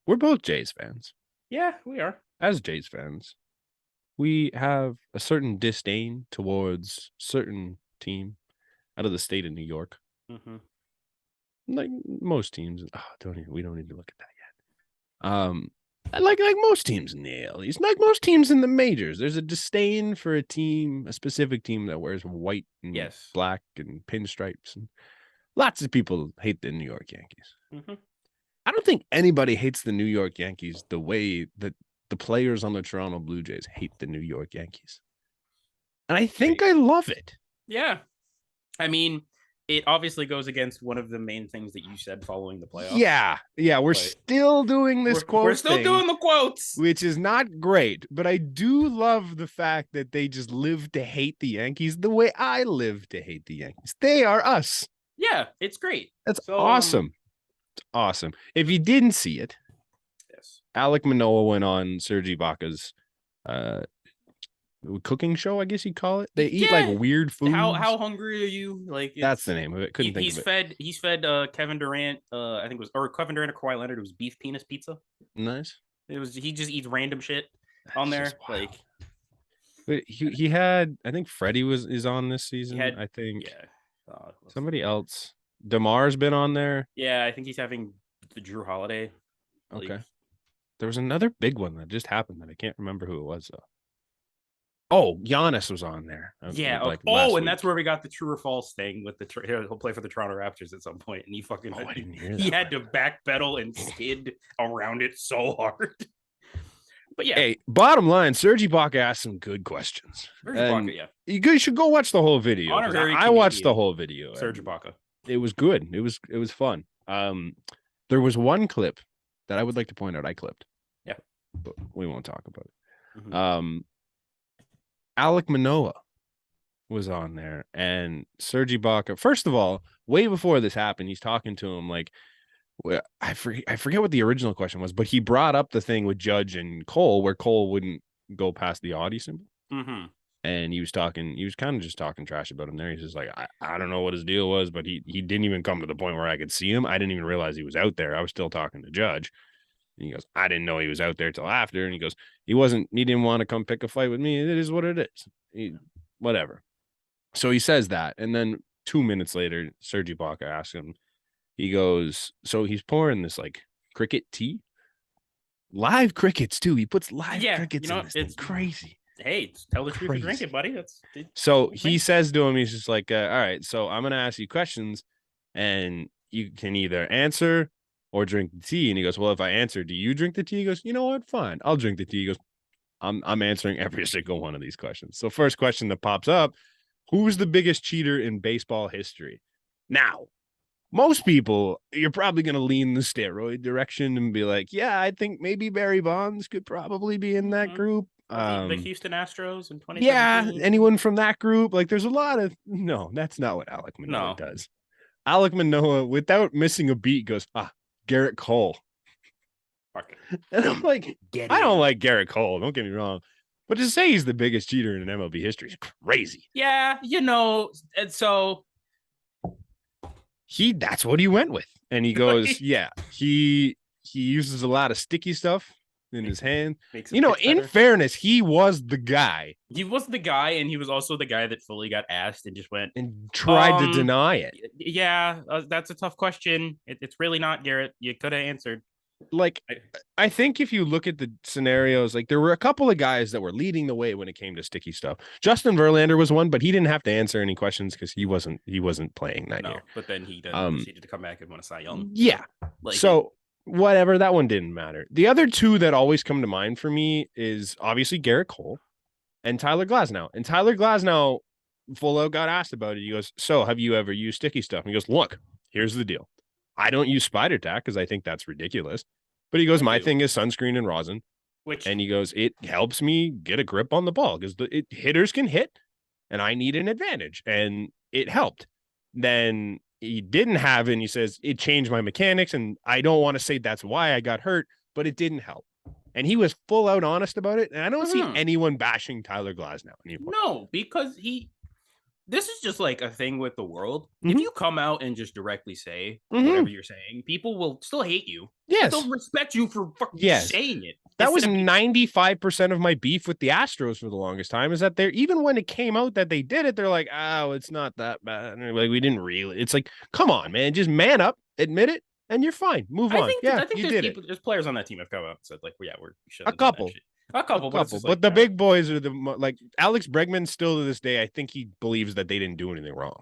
We're both Jays fans. Yeah, we are. As Jays fans, we have a certain disdain towards certain team out of the state of New York. Mm-hmm. Like most teams. We don't need to look at that yet. Like most teams in the AL East, like most teams in the majors, there's a disdain for a specific team that wears white and Yes. black and pinstripes, and lots of people hate the New York Yankees. Mm-hmm. I don't think anybody hates the New York Yankees the way that the players on the Toronto Blue Jays hate the New York Yankees. And I think I love it. Yeah. I mean, it obviously goes against one of the main things that you said following the playoffs. Yeah, we're still doing this quote. We're still doing the quotes, which is not great, but I do love the fact that they just live to hate the Yankees the way I live to hate the Yankees. They are us. Yeah, it's great. That's awesome. It's awesome. If you didn't see it, yes, Alek Manoah went on Serge Ibaka's cooking show, I guess you call it. They eat like weird food. How hungry are you? Like that's the name of it. Couldn't think of it. He's fed Kevin Durant. I think it was or Kevin Durant or Kawhi Leonard. It was beef penis pizza. Nice. It was. He just eats random shit on there. Like, but he had. I think Freddie is on this season. I think. Yeah. Somebody else. DeMar's been on there. Yeah, I think he's having the Drew Holiday. Okay. There was another big one that just happened that I can't remember who it was though. Oh, Giannis was on there. Yeah. Like and week. That's where we got the true or false thing with the he'll play for the Toronto Raptors at some point, and he fucking I didn't hear that. He had to backpedal and skid around it so hard. But yeah. Hey, bottom line, Serge Ibaka asked some good questions. Ibaka, yeah. You should go watch the whole video. I watched the whole video. Serge Ibaka. It was good. It was fun. There was one clip that I would like to point out. I clipped. Yeah. But we won't talk about it. Mm-hmm. Alek Manoah was on there, and Serge Ibaka. First of all, way before this happened, he's talking to him like, I forget what the original question was, but he brought up the thing with Judge and Cole, where Cole wouldn't go past the Audi symbol. Mm-hmm. And he was kind of just talking trash about him there. He's just like, I don't know what his deal was, but he didn't even come to the point where I could see him. I didn't even realize he was out there. I was still talking to Judge. And he goes, I didn't know he was out there till after. And he goes, he didn't want to come pick a fight with me. It is what it is. Whatever. So he says that. And then 2 minutes later, Serge Ibaka asks him, he goes, so he's pouring this like cricket tea. Live crickets too. He puts live crickets in this. It's crazy. Hey, tell the truth and drink it, buddy. So he says to him, he's just like, all right, so I'm going to ask you questions and you can either answer or drink the tea. And he goes, well, if I answer, do you drink the tea? He goes, you know what? Fine. I'll drink the tea. He goes, I'm answering every single one of these questions. So first question that pops up, who's the biggest cheater in baseball history? Now, most people, you're probably going to lean the steroid direction and be like, yeah, I think maybe Barry Bonds could probably be in that group. The Houston Astros in 2017. Yeah, anyone from that group. Like, there's a lot of... No, that's not what Alek Manoah does. Alek Manoah, without missing a beat, goes, Garrett Cole. And I'm like, I don't like Garrett Cole. Don't get me wrong. But to say he's the biggest cheater in MLB history is crazy. Yeah, and so... That's what he went with. And he goes, yeah, he uses a lot of sticky stuff in his hand. In fairness, he was the guy. He was the guy, and he was also the guy that fully got asked and just went and tried to deny it. Yeah, that's a tough question. It's really not, Garrett. You could have answered. Like, I think if you look at the scenarios, like there were a couple of guys that were leading the way when it came to sticky stuff. Justin Verlander was one, but he didn't have to answer any questions because he wasn't playing that year. But then he proceeded to come back and win a Cy Young. Yeah. Whatever, that one didn't matter. The other two that always come to mind for me is obviously Garrett Cole and Tyler Glasnow. And Tyler Glasnow full out got asked about it. He goes, so have you ever used sticky stuff? And he goes, look, here's the deal. I don't use Spider Tack because I think that's ridiculous. But he goes, my thing is sunscreen and rosin. And he goes, it helps me get a grip on the ball because hitters can hit and I need an advantage. And it helped. Then he didn't have it. And he says, it changed my mechanics. And I don't want to say that's why I got hurt, but it didn't help. And he was full out honest about it. And I don't see anyone bashing Tyler Glasnow anymore. No, because this is just like a thing with the world. Mhm. If you come out and just directly say Mhm. whatever you're saying, people will still hate you. Yes. They'll respect you for fucking Yes. saying it. That was Instead of- 95% of my beef with the Astros for the longest time, is that they're, even when it came out that they did it, they're like, oh, it's not that bad. And like, we didn't really. It's like, come on, man, just man up, admit it, and you're fine. Move on. I think you there's did people, there's players on that team have come out and said like, well, yeah, we should A couple. A couple, but, but the big boys are like Alex Bregman. Still to this day, I think he believes that they didn't do anything wrong,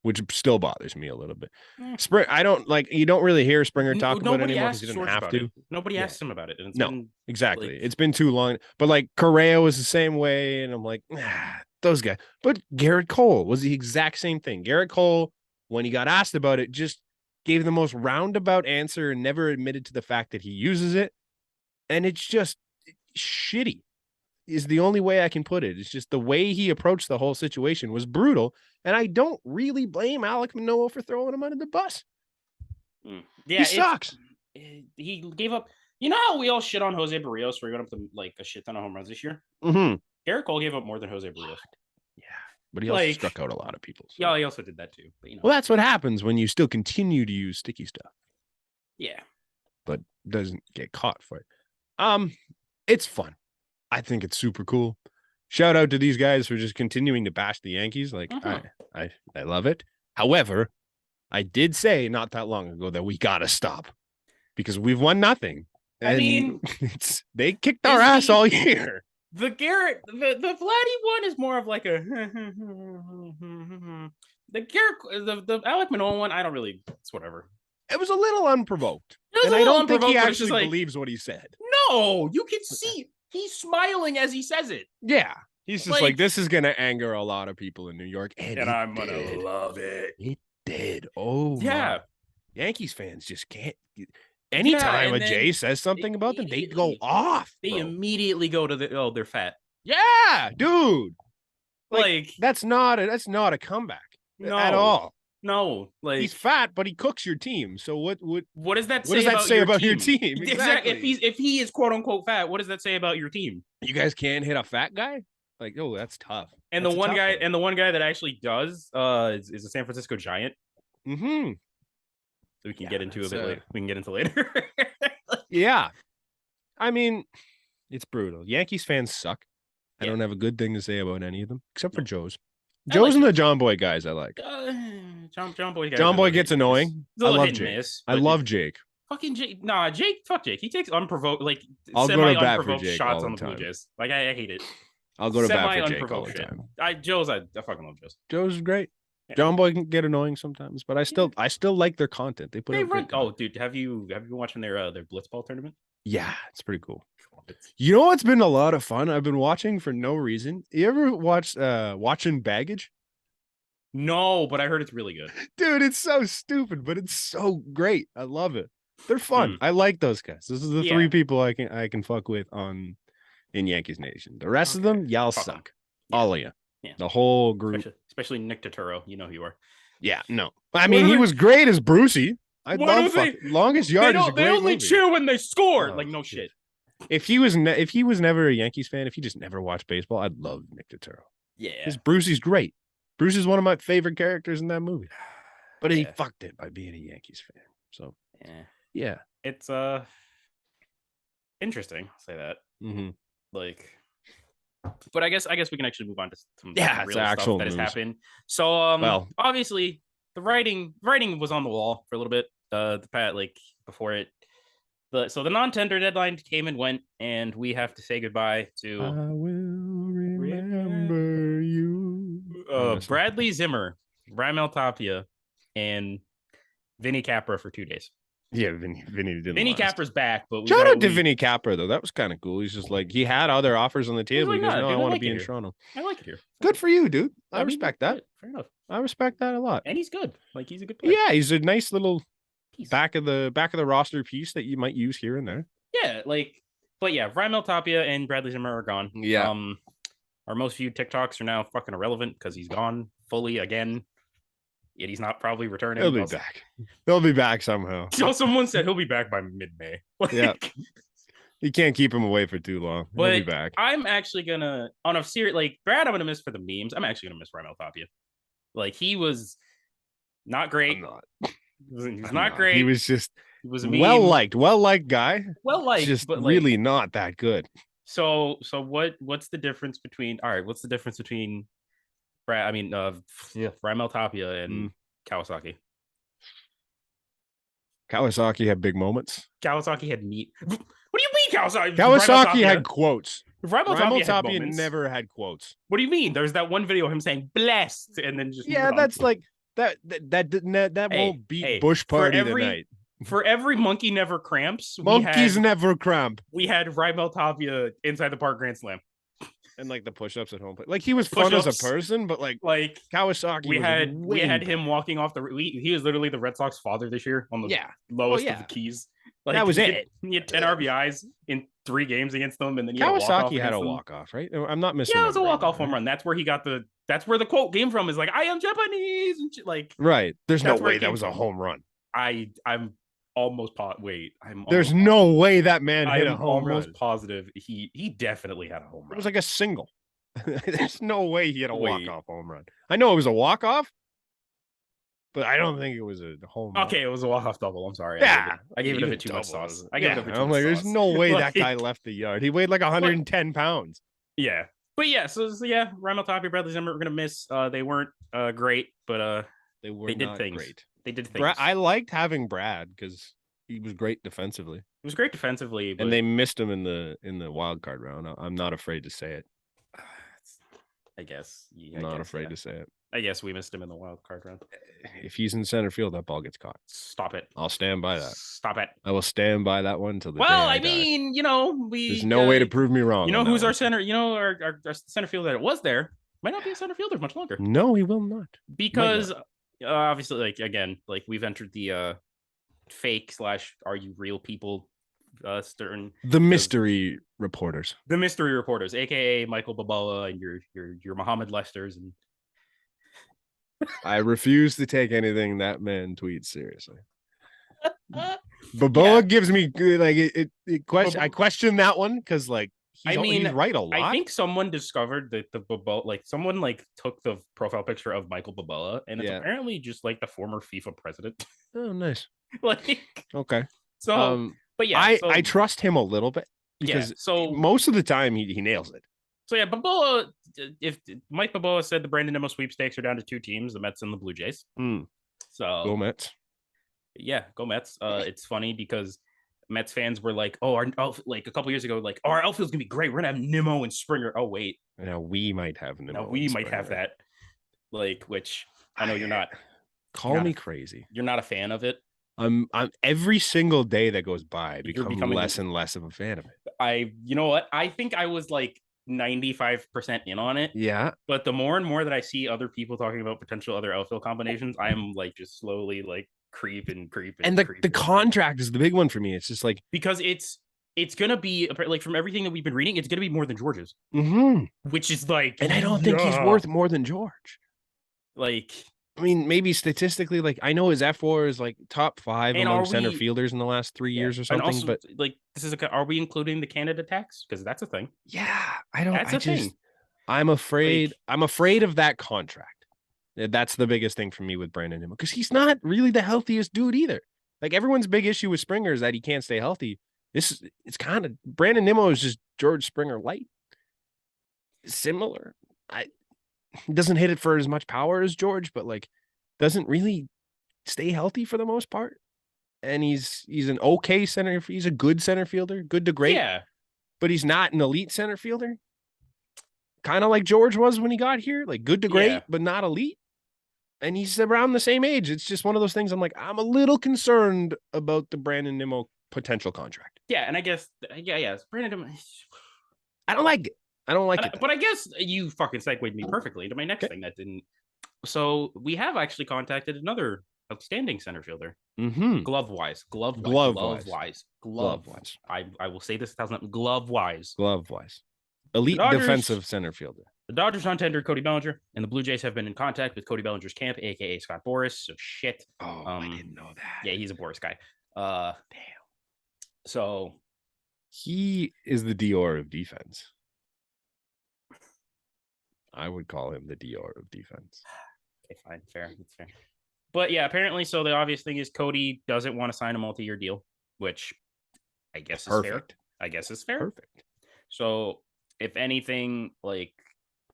which still bothers me a little bit. Spring, I don't like. You don't really hear Springer talk about it anymore because he doesn't have to. Nobody asked him about it. And no, exactly. It's been too long. But like Correa was the same way, and I'm like, those guys. But Garrett Cole was the exact same thing. Garrett Cole, when he got asked about it, just gave the most roundabout answer and never admitted to the fact that he uses it. And it's just shitty is the only way I can put it. It's just the way he approached the whole situation was brutal. And I don't really blame Alek Manoah for throwing him under the bus. Yeah, he sucks. He gave up. You know how we all shit on Jose Barrios for going up to like a shit ton of home runs this year? Mm-hmm. Garrett Cole gave up more than Jose Barrios. Yeah, but he also struck out a lot of people. So. Yeah, he also did that too. But, well, that's what happens when you still continue to use sticky stuff. Yeah. But doesn't get caught for it. It's fun. I think it's super cool. Shout out to these guys for just continuing to bash the Yankees. Like I love it. However, I did say not that long ago that we gotta stop because we've won nothing. And I mean, they kicked our ass all year. The Garrett, the Vladdy one is more of like a the Garrett, the Alek Manoah one. I don't really. It's whatever. It was a little unprovoked, and I don't think he actually believes what he said. No, you can see he's smiling as he says it. Yeah, he's just like this is gonna anger a lot of people in New York, and I'm gonna love it. It did. Oh yeah, Yankees fans just can't. Anytime a Jay says something about them, they go off. They immediately go to they're fat. Yeah, dude. Like that's not a comeback at all. No, like he's fat, but he cooks your team. So what does that say about your team? Exactly. If he is quote unquote fat, what does that say about your team? You guys can't hit a fat guy? Like, oh, that's tough. And that's the one guy that actually does is a San Francisco Giant. Mm-hmm. So we can get into a bit later. We can get into later. Yeah. I mean, it's brutal. Yankees fans suck. I don't have a good thing to say about any of them, except for Joe's. Joe's and the John Boy guys I like. John Boy guys. John Boy gets annoying. I love Jake. I love Jake. Fucking Jake. Nah, Jake. Fuck Jake. He takes unprovoked, like I'll go to bat for Jake shots all on the Blue Jays. Like I hate it. I'll go to bat for Jake all the time. I fucking love Joe's. Joe's great. Yeah. John Boy can get annoying sometimes, but I still like their content. They put dude, have you been watching their blitzball tournament? Yeah, it's pretty cool. You know what's been a lot of fun? I've been watching for no reason. You ever watch Watching Baggage? No, but I heard it's really good. Dude, it's so stupid, but it's so great. I love it. They're fun. I like those guys. This is the three people I can fuck with in Yankees Nation. The rest of them, y'all suck. Yeah. All of you. Yeah. The whole group. Especially Nick Totoro. You know who you are. Yeah, no. I mean, he was great as Brucey. I love Longest Yard is a great They only movie. cheer when they score. Like, no shit. If he was never a Yankees fan, if he just never watched baseball, I'd love Nick Totoro. Yeah. Because Brucey's great. Bruce is one of my favorite characters in that movie. But he fucked it by being a Yankees fan. So, yeah. It's interesting. I'll say that. Mm-hmm. Like, but I guess we can actually move on to some real stuff that has happened. So, obviously, the writing was on the wall for a little bit. Before it. So the non-tender deadline came and went, and we have to say goodbye to. I will remember you. Bradley Zimmer, Raimel Tapia, and Vinny Capra for 2 days. Yeah, Vinny didn't. Vinny Capra's back, but shout out to Vinny Capra though. That was kind of cool. He's just like he had other offers on the table. He goes, "No, I want to be in Toronto." I like it here. Good for you, dude. I respect that. Fair enough. I respect that a lot. And he's good. Like he's a good player. Yeah, he's a nice little piece. back of the roster piece that you might use here and there. Yeah, but yeah, Raimel Tapia and Bradley Zimmer are gone. Yeah. Our most viewed TikToks are now fucking irrelevant because he's gone fully again. Yet he's not probably returning. He'll be back. He'll be back somehow. So someone said he'll be back by mid-May. Yeah. You can't keep him away for too long. He'll be back. I'm actually gonna on a serious Brad. I'm gonna miss for the memes. I'm actually gonna miss Raimel Tapia. Like he was not great. I'm not. He's not great. He was just a well liked guy. Well liked, just but really not that good. So what's the difference between what's the difference between Raimel Tapia and Kawasaki? Kawasaki had big moments. Kawasaki had meat. What do you mean Kawasaki? Kawasaki had quotes. Raimel Tapia never had quotes. What do you mean? There's that one video of him saying blessed and then just that's like that won't beat Bush Party tonight. For every monkey never cramps, monkeys never cramp. We had Raimel Tapia inside the park grand slam. And like the push-ups at home, like he was fun as a person, but like Kawasaki, we had him walking off the. He was literally the Red Sox father this year on the lowest of the keys. Like that was it. He had 10 RBIs in 3 games against them, and then Kawasaki had a walk-off, right? I'm not missing. Yeah, it was a walk-off home run. That's where he got the. That's where the quote came from. Is like, I am Japanese, and shit, like. Right. There's no way that was a home run. I'm almost there's no way that man hit a home run. Almost positive he definitely had a home run. It was like a single. There's no way he had a walk-off home run. I know it was a walk-off, but I don't think it was a home run. Okay, it was a walk-off double. I'm sorry. Yeah, I gave it a bit too much sauce. I'm like, there's no way that guy left the yard. He weighed like 110 pounds. Yeah. But yeah, so Raimel Tapia, Bradley Zimmer, we're gonna miss. They weren't great, but they did things. Great. They did things. I liked having Brad because he was great defensively. He was great defensively, and they missed him in the wild card round. I'm not afraid to say it. I guess. I'm not afraid to say it. I guess we missed him in the wild card round. If he's in center field, that ball gets caught. Stop it. I'll stand by that. Stop it. I will stand by that one till the day I die. mean, there's no way to prove me wrong. Who's our center? Our center fielder that was there might not be a center fielder much longer. No, he will not. Because obviously, we've entered the fake / are you real people the mystery reporters, aka Michael Baboa and your Muhammad Lesters, and I refuse to take anything that man tweets seriously. Baboa gives me I question that one because he's right a lot. I think someone discovered that the Baboa, someone took the profile picture of Michael Baboa, and it's apparently just the former FIFA president. Oh, nice. Okay. So, but yeah, I trust him a little bit because most of the time he nails it. So yeah, Baboa. If Mike Baboa said the Brandon Nimmo sweepstakes are down to 2 teams, the Mets and the Blue Jays. So go Mets. Yeah, go Mets. It's funny because Mets fans were like, "Oh, a couple years ago, our outfield's gonna be great. We're gonna have Nimmo and Springer." Oh wait, now we might have Nimmo. Now we might have that. Which I know you're not. Call me crazy. You're not a fan of it. I'm every single day that goes by, I become less and less of a fan of it. You know what? I think I was 95% in on it. Yeah. But the more and more that I see other people talking about potential other outfield combinations, I'm just slowly creeping. And the contract is the big one for me. It's just because it's gonna be from everything that we've been reading, it's gonna be more than George's. Which is and I don't think he's worth more than George. I mean, maybe statistically, I know his F4 is top 5 among center fielders in the last 3 years or something. Also, but this is are we including the Canada tax? Because that's a thing. Yeah, I don't. That's a thing. I'm afraid. I'm afraid of that contract. That's the biggest thing for me with Brandon Nimmo because he's not really the healthiest dude either. Everyone's big issue with Springer is that he can't stay healthy. It's kind of Brandon Nimmo is just George Springer light. Similar. He doesn't hit it for as much power as George, but doesn't really stay healthy for the most part. And he's an okay center. He's a good center fielder, good to great. Yeah, but he's not an elite center fielder. Kind of like George was when he got here, good to great, but not elite. And he's around the same age. It's just one of those things. I'm a little concerned about the Brandon Nimmo potential contract. Yeah, and I guess Brandon Nimmo. I don't like it. I don't like it. But I guess you fucking segued me perfectly into my next thing that didn't. So we have actually contacted another outstanding center fielder. Glove wise. I will say this 1,000 glove wise. Elite defensive center fielder. The Dodgers untendered Cody Bellinger, and the Blue Jays have been in contact with Cody Bellinger's camp, aka Scott Boras. So shit. Oh, I didn't know that. Yeah, he's a Boras guy. Damn. So he is the Dior of defense. I would call him the Dior of defense. Okay, fine, fair. That's fair. But yeah, apparently, so the obvious thing is Cody doesn't want to sign a multi-year deal, which I guess is fair. Perfect. I guess is fair. Perfect. So if anything, like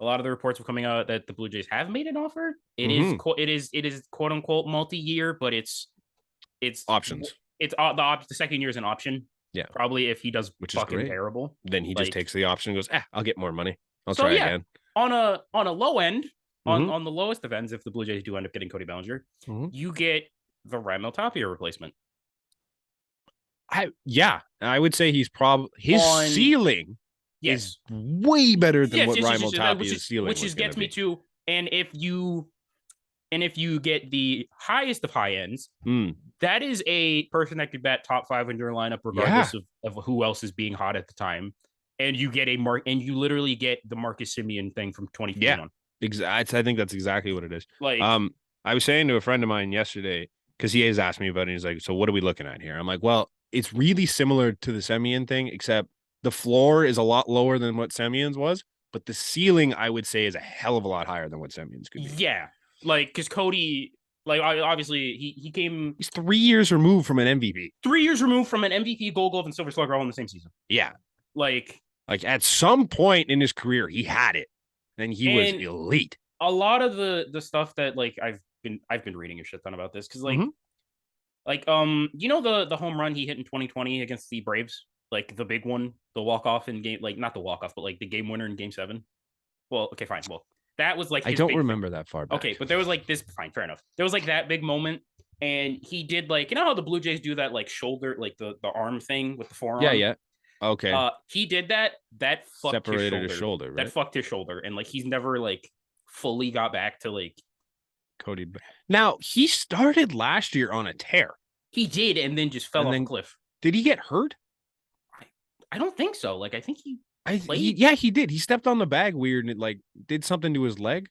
a lot of the reports are coming out that the Blue Jays have made an offer. It is quote unquote multi-year, but it's options. It's the second year is an option. Yeah, probably if he does which fucking is great. terrible, Then he just takes the option and goes, I'll get more money. I'll try again. On a low end, on the lowest of ends, if the Blue Jays do end up getting Cody Bellinger, you get the Raimel Tapia replacement. I would say he's probably his ceiling is way better than what Raimel Tapia's ceiling which gets me to, and if you get the highest of high ends, that is a person that could bat top 5 in your lineup regardless of who else is being hot at the time. And you get you literally get the Marcus Semien thing from 2021. Yeah, exactly. I think that's exactly what it is. Like, I was saying to a friend of mine yesterday, because he has asked me about it. He's like, so what are we looking at here? I'm like, well, it's really similar to the Semien thing, except the floor is a lot lower than what Semien's was, but the ceiling, I would say, is a hell of a lot higher than what Semien's could be. Yeah. Like, because Cody, like, obviously, he came... He's 3 years removed from an MVP. 3 years removed from an MVP, Gold Glove, and Silver Slugger all in the same season. Yeah. Like at some point in his career, he had it, and he was elite. A lot of the stuff that, like, I've been reading a shit ton about this, because, like, you know the home run he hit in 2020 against the Braves? Like, the big one, the walk-off in game... Like, not the walk-off, but, like, the game winner in Game 7? Well, okay, fine. Well, that was like I don't remember that far back. Okay, but there was like this. Fine, fair enough. There was like that big moment, and he did like, you know how the Blue Jays do that like shoulder, like the arm thing with the forearm. Yeah. Okay. He did that. That fucked separated his shoulder. Right? That fucked his shoulder, and like he's never like fully got back to like Cody. Now he started last year on a tear. He did, and then just fell off a cliff. Did he get hurt? I don't think so. Like I think he he did. He stepped on the bag weird and it like did something to his leg,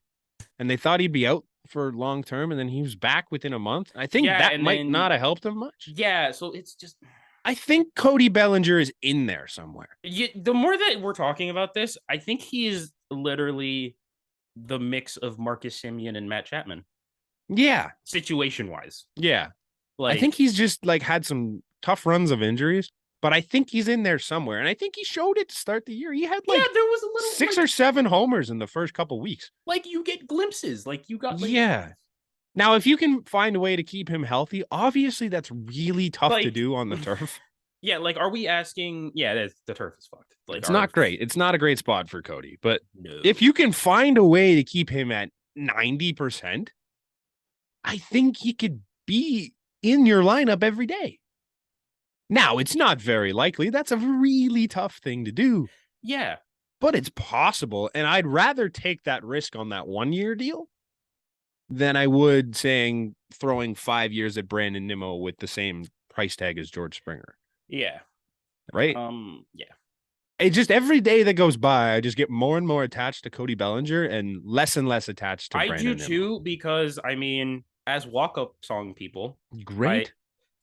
and they thought he'd be out for long term, and then he was back within a month. I think that might not have helped him much. Yeah, so it's just I think Cody Bellinger is in there somewhere. The more that we're talking about this, I think he is literally the mix of Marcus Semien and Matt Chapman. Yeah, situation wise. Yeah, like I think he's just like had some tough runs of injuries. But I think he's in there somewhere, and I think he showed it to start the year. He had like there was a little 6 or 7 homers in the first couple weeks. Like you get glimpses, like you got. Like, now, if you can find a way to keep him healthy, obviously that's really tough to do on the turf. Yeah, like are we asking? Yeah, the turf is fucked. Like it's not great. It's not a great spot for Cody. But if you can find a way to keep him at 90%, I think he could be in your lineup every day. Now, it's not very likely. That's a really tough thing to do. Yeah. But it's possible. And I'd rather take that risk on that 1-year deal than I would throwing 5 years at Brandon Nimmo with the same price tag as George Springer. Yeah. Right? Yeah. It just every day that goes by, I just get more and more attached to Cody Bellinger and less attached to Brandon Nimmo. I do too, because I mean, as walk-up song people, great.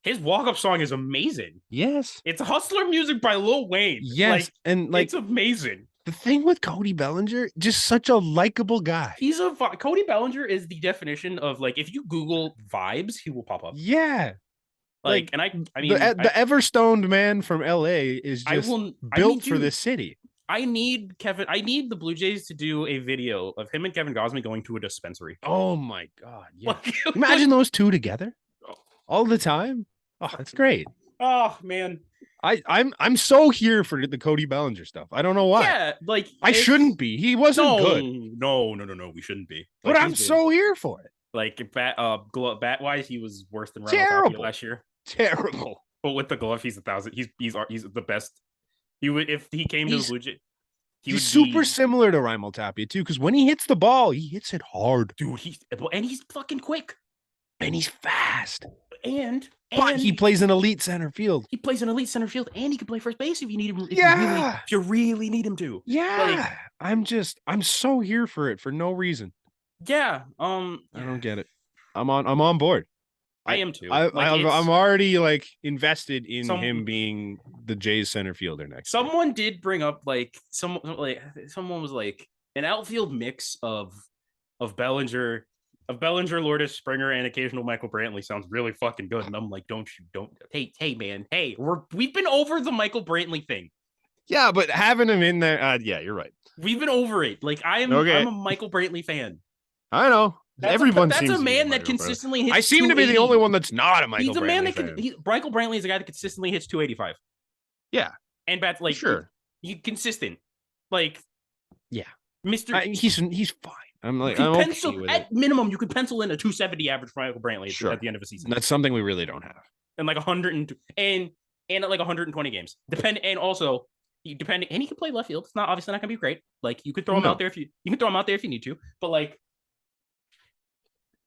His walk-up song is amazing. Yes. It's Hustler music by Lil Wayne. Yes. It's amazing. The thing with Cody Bellinger, just such a likable guy. Cody Bellinger is the definition of like, if you Google vibes, he will pop up. Yeah. And I mean, the ever-stoned man from LA is just built for this city. I need the Blue Jays to do a video of him and Kevin Gausman going to a dispensary. Oh my God. Yeah. Imagine those two together all the time. Oh, that's great. Oh man, I'm so here for the Cody Bellinger stuff. I don't know why. Yeah, like I shouldn't be. He wasn't good. No. We shouldn't be. But I'm so here for it. Like bat wise, he was worse than Ronald last year. Terrible. But with the glove, he's 1,000. He's the best. He would if he came to the Blue Jays. He's super similar to Raimel Tapia too, because when he hits the ball, he hits it hard, dude. He's fucking quick, and he's fast. But he plays an elite center field. He plays an elite center field, and he can play first base if you need him. If you really need him to. Yeah, I'm so here for it for no reason. Yeah. I don't get it. I'm on board. I am too. I'm already like invested in him being the Jays center fielder next. Someone did bring up someone was like an outfield mix of Bellinger, of Bellinger, Lourdes, Springer, and occasional Michael Brantley sounds really fucking good. And I'm like, don't. Hey, man. Hey, we've been over the Michael Brantley thing. Yeah, but having him in there, yeah, you're right. We've been over it. Like I'm a Michael Brantley fan. I know. Everyone that's seems a to be man that consistently hits. I seem to be the only one that's not a Michael Brantley fan. Michael Brantley is a guy that consistently hits 285. Yeah, and bats like sure. He consistent, like yeah, Mr. He's fine. I'm like, I'm pencil, okay with at it. Minimum, you could pencil in a 270 average for Michael Brantley at the end of a season. That's something we really don't have. And like 100 and at like 120 games. And also depending, and he can play left field. It's not obviously not gonna be great. Like you could throw him out there if you can throw him out there if you need to. But like,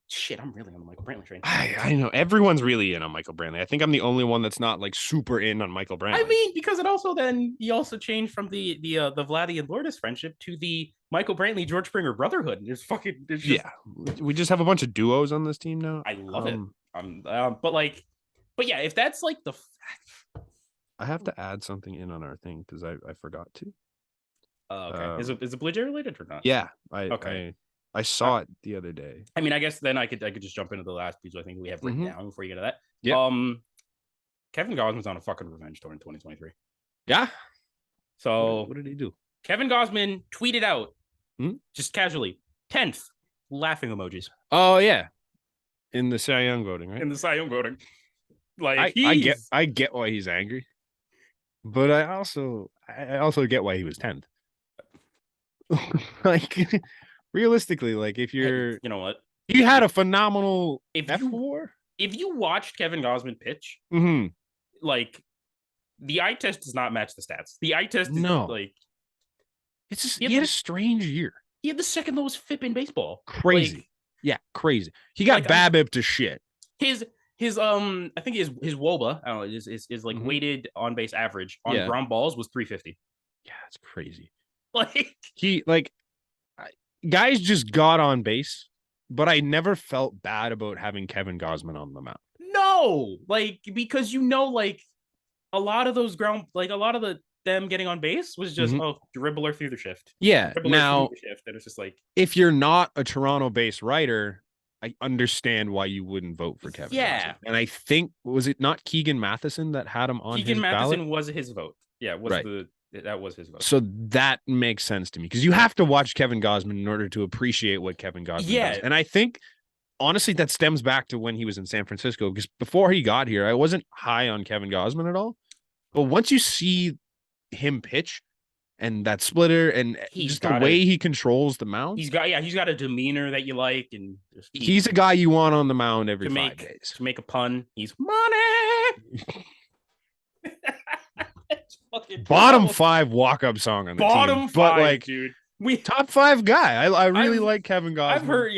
shit, I'm really on the Michael Brantley train. I know everyone's really in on Michael Brantley. I think I'm the only one that's not like super in on Michael Brantley. I mean, because he also changed from the Vladdy and Lourdes friendship to the Michael Brantley George Springer brotherhood. Yeah, we just have a bunch of duos on this team now. I love it. But yeah, if that's like the, I have to add something in on our thing because I forgot to. Okay, is it Blue Jay related or not? Yeah, I saw it the other day. I mean, I guess then I could just jump into the last piece I think we have written down before you get to that. Yeah. Kevin Gausman's on a fucking revenge tour in 2023. Yeah. So what did he do? Kevin Gausman tweeted out just casually 10th laughing emojis. Oh yeah, in the Cy Young voting, right? In the Cy Young voting. Like I get why he's angry, but I also get why he was 10th. Like realistically, like if you're, you know what, you had a phenomenal F4. If you watched Kevin Gausman pitch, like the eye test does not match the stats. The eye test is like it's just he had a strange year. He had the second lowest FIP in baseball. Crazy, crazy. He got BABIP to shit. His I think his WOBA, I don't know, is like weighted on base average on ground balls was 350. Yeah, it's crazy. Like guys just got on base, but I never felt bad about having Kevin Gausman on the mound. No, like because like a lot of those them getting on base was just dribbler through the shift. Yeah. Now, and it's just like if you're not a Toronto-based writer, I understand why you wouldn't vote for Kevin. Yeah, Gausman. And I think was it not Keegan Matheson that had him on? Keegan Matheson ballot? Was his vote. Yeah, that was his vote. So that makes sense to me because you have to watch Kevin Gausman in order to appreciate what Kevin Gausman does. And I think honestly that stems back to when he was in San Francisco because before he got here, I wasn't high on Kevin Gausman at all. But once you see him pitch and that splitter and just the way he controls the mound, he's got a demeanor that you like, and he's a guy you want on the mound every 5 days. To make a pun, he's money. Bottom 5 walk-up song on the team. But like, dude, top 5 guy. I really like Kevin Gausman. I've heard,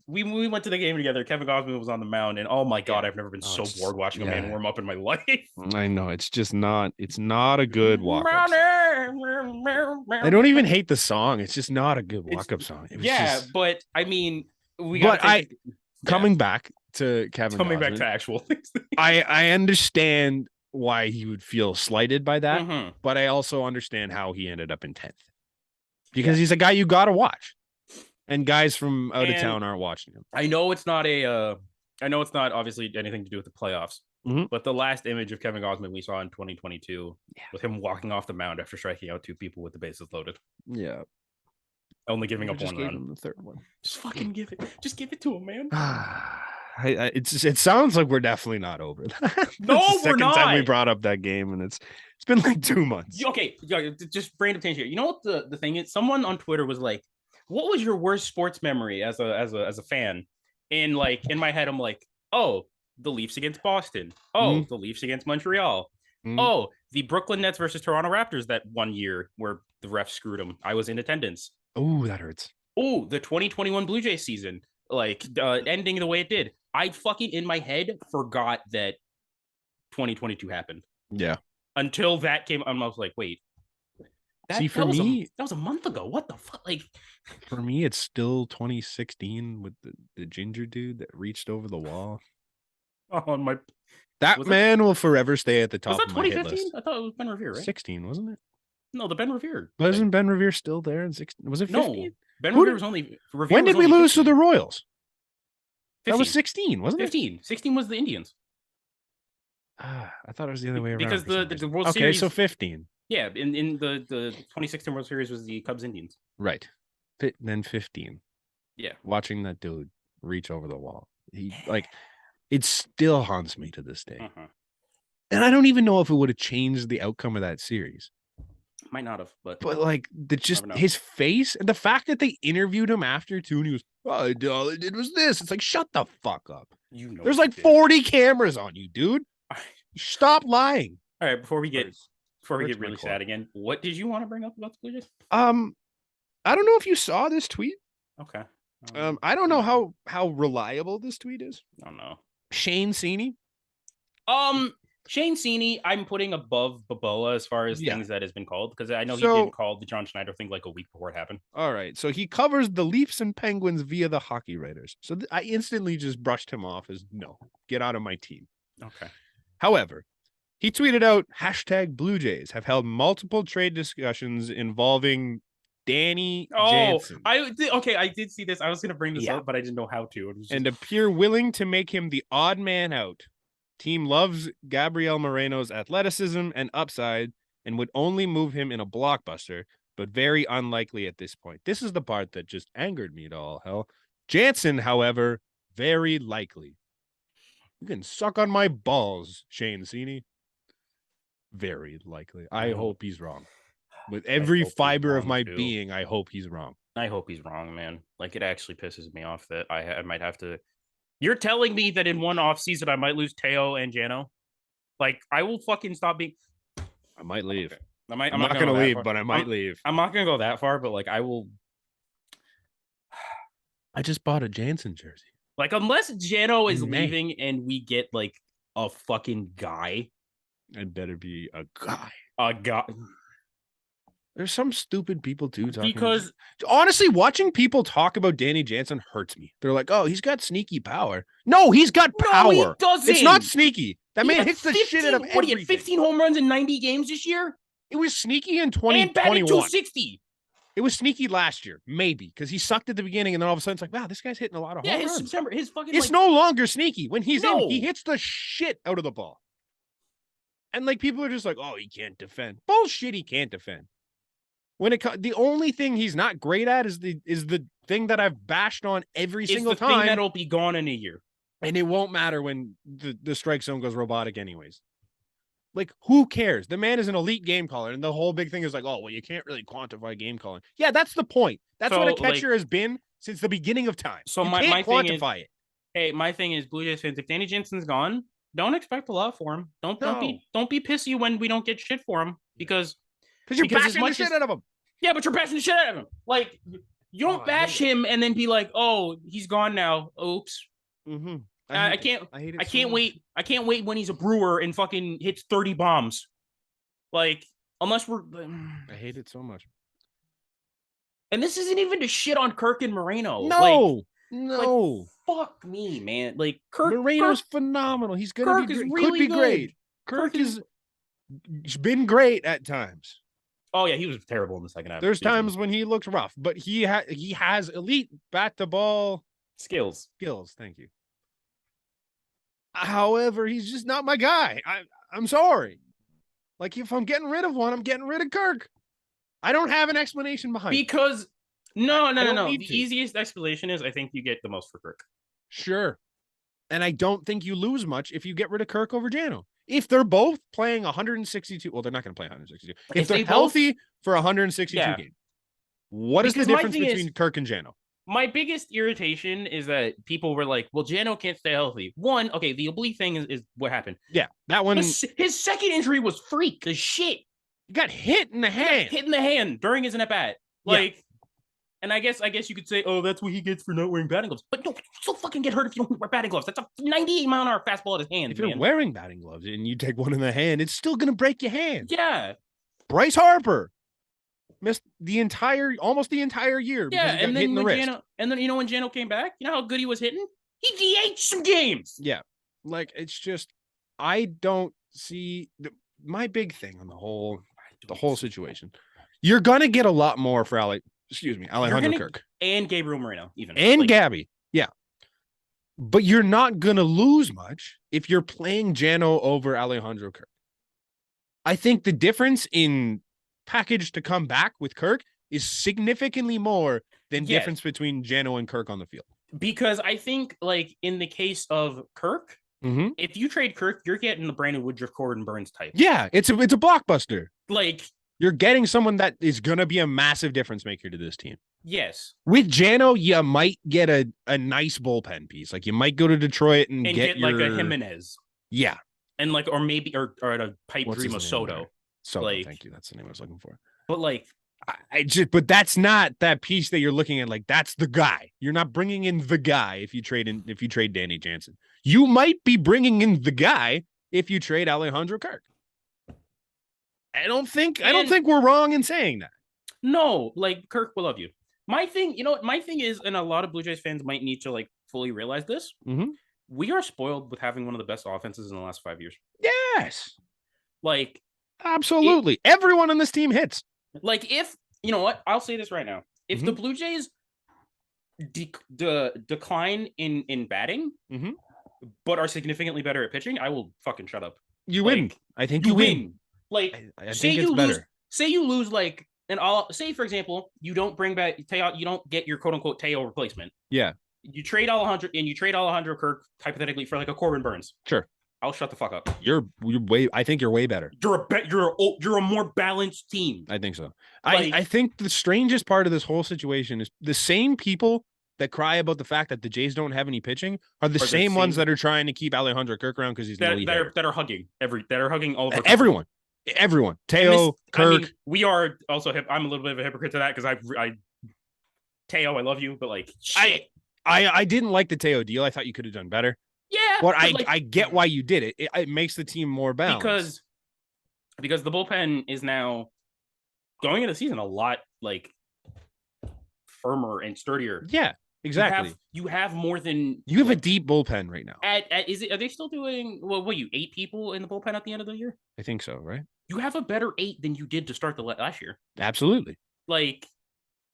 we went to the game together. Kevin Gausman was on the mound, and oh my god, I've never been so bored watching a man warm up in my life. I know it's not a good walk-up song. I don't even hate the song. It's just not a good walk-up song. But I mean, coming back to Kevin Gausman, back to actual things. I understand why he would feel slighted by that, but I also understand how he ended up in 10th because he's a guy you got to watch, and guys from out of town aren't watching him. I know it's not obviously anything to do with the playoffs, but the last image of Kevin Gausman we saw in 2022 was him walking off the mound after striking out 2 people with the bases loaded. Yeah. Only giving up 1 run. The third one. Just fucking give it. Just give it to him, man. It sounds like we're definitely not over that. No, we're not. Second time we brought up that game, and it's been like 2 months. Okay, just random tangent here. You know what the thing is? Someone on Twitter was like, "What was your worst sports memory as a fan?" And like in my head, I'm like, "Oh, the Leafs against Boston. Oh, the Leafs against Montreal. Oh, the Brooklyn Nets versus Toronto Raptors that 1 year where the refs screwed them. I was in attendance. Oh, that hurts. Oh, the 2021 Blue Jays season, ending the way it did. I fucking in my head forgot that 2022 happened. Yeah. Until that came, I was like, wait. That was a month ago. What the fuck? Like, for me, it's still 2016 with the ginger dude that reached over the wall. That man will forever stay at the top of my hit list. I thought it was Ben Revere, right? 16, wasn't it? No, the Ben Revere. Wasn't Ben Revere still there in 16? Was it 15? Revere was only. When did we lose to the Royals? 15. That was 16, wasn't 15. 16 was the Indians. I thought it was the other way around. Because the World Series. Okay, so 15. Yeah, in the 2016 World Series was the Cubs Indians. Right. Then 15. Yeah. Watching that dude reach over the wall. It still haunts me to this day. And I don't even know if it would have changed the outcome of that series. Might not have, but like his face and the fact that they interviewed him after too, and he was, all I did was this. It's like, shut the fuck up. There's like 40 cameras on you, dude. Stop lying. All right, before we get really sad again, what did you want to bring up about the Blue Jays? I don't know if you saw this tweet. Okay. I don't know how reliable this tweet is. I don't know. Shane Seeney. Shane Seeney, I'm putting above Boboa as far as things that has been called, because I know he did call the John Schneider thing like a week before it happened. All right. So he covers the Leafs and Penguins via the hockey writers. So I instantly just brushed him off as, no, get out of my team. Okay. However, he tweeted out, #Blue Jays have held multiple trade discussions involving Danny Jansen. I did see this. I was going to bring this up, but I didn't know how to. And appear willing to make him the odd man out. Team loves Gabriel Moreno's athleticism and upside and would only move him in a blockbuster, but very unlikely at this point. This is the part that just angered me to all hell. Jansen, however, very likely. You can suck on my balls, Shane Seeney. Very likely. I hope he's wrong. With every fiber of my being, I hope he's wrong. I hope he's wrong, man. Like, it actually pisses me off that I might have to... You're telling me that in one offseason I might lose Teo and Jano? Like, I will fucking stop being... I might leave. Okay. I'm not going to leave, but I might leave. I'm not going to go that far, but, like, I will... I just bought a Jansen jersey. Like, unless Jano is leaving and we get, like, a fucking guy... It better be a guy. A guy... There's some stupid people too talking. Because honestly, watching people talk about Danny Jansen hurts me. They're like, "Oh, he's got sneaky power." No, he's got power. No, he doesn't. It's not sneaky. That man hits the shit out of everything. What, he had 15 home runs in 90 games this year? It was sneaky in 2021. And batted 260. It was sneaky last year, maybe, because he sucked at the beginning, and then all of a sudden it's like, wow, this guy's hitting a lot of home runs. His fucking. It's no longer sneaky. When he's in, he hits the shit out of the ball. And like people are just like, "Oh, he can't defend." Bullshit, he can't defend. When the only thing he's not great at is the thing that I've bashed on every single time. Thing that'll be gone in a year, and it won't matter when the strike zone goes robotic, anyways. Like, who cares? The man is an elite game caller, and the whole big thing is like, oh, well, you can't really quantify game calling. Yeah, that's the point. That's what a catcher has been since the beginning of time. So you my can't thing quantify it. Hey, my thing is, Blue Jays fans, if Danny Jansen's gone, don't expect a lot for him. Don't be pissy when we don't get shit for him because you're bashing the shit out of him. Yeah, but you're bashing the shit out of him. Like, you don't bash him and then be like, "Oh, he's gone now. Oops." Mm-hmm. I can't wait. I can't wait when he's a Brewer and fucking hits 30 bombs. Like, unless we're. I hate it so much. And this isn't even to shit on Kirk and Moreno. No. Like, fuck me, man. Like, Moreno's phenomenal. He's gonna be could be great. Kirk has been great at times. Oh yeah, he was terrible in the second half. There's times when he looked rough, but he has elite bat to ball skills. Thank you. However, he's just not my guy. I'm sorry. Like, if I'm getting rid of one, I'm getting rid of Kirk. I don't have an explanation behind it. Because no. The easiest explanation is I think you get the most for Kirk. Sure. And I don't think you lose much if you get rid of Kirk over Jano. If they're both playing 162, well, they're not going to play 162. If they're healthy for 162 games, what is the difference between Kirk and Jano? My biggest irritation is that people were like, well, Jano can't stay healthy. One, okay, the oblique thing is what happened. Yeah, that one. His second injury was freak as shit. He got hit in the hand. Hit in the hand during his at-bat. Like, and I guess you could say, oh, that's what he gets for not wearing batting gloves. But no, you still fucking get hurt if you don't wear batting gloves. That's a 98-mile-an-hour fastball at his hand. If you're wearing batting gloves and you take one in the hand, it's still going to break your hand. Yeah. Bryce Harper missed almost the entire year. Yeah, and then when Jano came back, you know how good he was hitting? He DH'd some games. Yeah. Like, it's just, I don't see my big thing on the whole situation. You're going to get a lot more for Alek Alejandro Kirk. And Gabriel Moreno, even. And Gabby. Yeah. But you're not going to lose much if you're playing Jano over Alejandro Kirk. I think the difference in package to come back with Kirk is significantly more than difference between Jano and Kirk on the field. Because I think, like, in the case of Kirk, if you trade Kirk, you're getting the Brandon Woodruff, Corbin Burns type. Yeah, it's a blockbuster. Like, you're getting someone that is going to be a massive difference maker to this team. Yes. With Jano, you might get a nice bullpen piece. Like, you might go to Detroit and get like a Jimenez. Yeah. And like, or maybe, or a pipe dream of Soto. Soto, like, thank you. That's the name I was looking for. But like, but that's not that piece that you're looking at. Like, that's the guy. You're not bringing in the guy if you trade Danny Jansen. You might be bringing in the guy if you trade Alejandro Kirk. I don't think we're wrong in saying that. No, like, Kirk will love you. My thing is, and a lot of Blue Jays fans might need to like fully realize this. We are spoiled with having one of the best offenses in the last 5 years. Yes. Like, absolutely. Everyone on this team hits. Like, if, you know what, I'll say this right now. If the Blue Jays decline in batting, but are significantly better at pitching, I will fucking shut up. You win. I think you win. Like, I think it's better. Say you lose, like, and all. Say, for example, you don't bring back Teo. You don't get your quote unquote Teo replacement. Yeah. You trade Alejandro Kirk hypothetically for like a Corbin Burns. Sure. I'll shut the fuck up. I think you're way better. You're a more balanced team. I think so. Like, I think the strangest part of this whole situation is the same people that cry about the fact that the Jays don't have any pitching are the same ones that are trying to keep Alejandro Kirk around because he's that are hugging all of everyone. Teo, Kirk. I mean, we are also I'm a little bit of a hypocrite to that because Teo, I love you, but like shit. I didn't like the Teo deal. I thought you could have done better. Yeah, but I get why you did it. It makes the team more balanced because the bullpen is now going into the season a lot like firmer and sturdier. Yeah, exactly. You have more than you have a deep bullpen right now. Are they still doing 8 people in the bullpen at the end of the year? I think so, right? You have a better 8 than you did to start the last year. Absolutely. Like,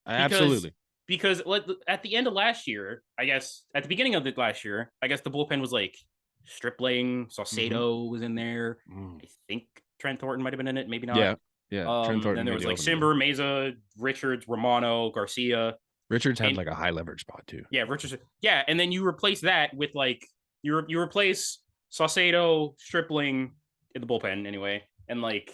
absolutely. Because at the end of last year, I guess at the beginning of the last year, I guess the bullpen was like Stripling, Saucedo was in there. I think Trent Thornton might have been in it, maybe not. Yeah. Trent Thornton. Then there was like Simber, Meza, Richards, Romano, Garcia. Richards had like a high leverage spot too. Yeah, Richards. Yeah, and then you replace that with like you replace Saucedo, Stripling in the bullpen anyway, and like.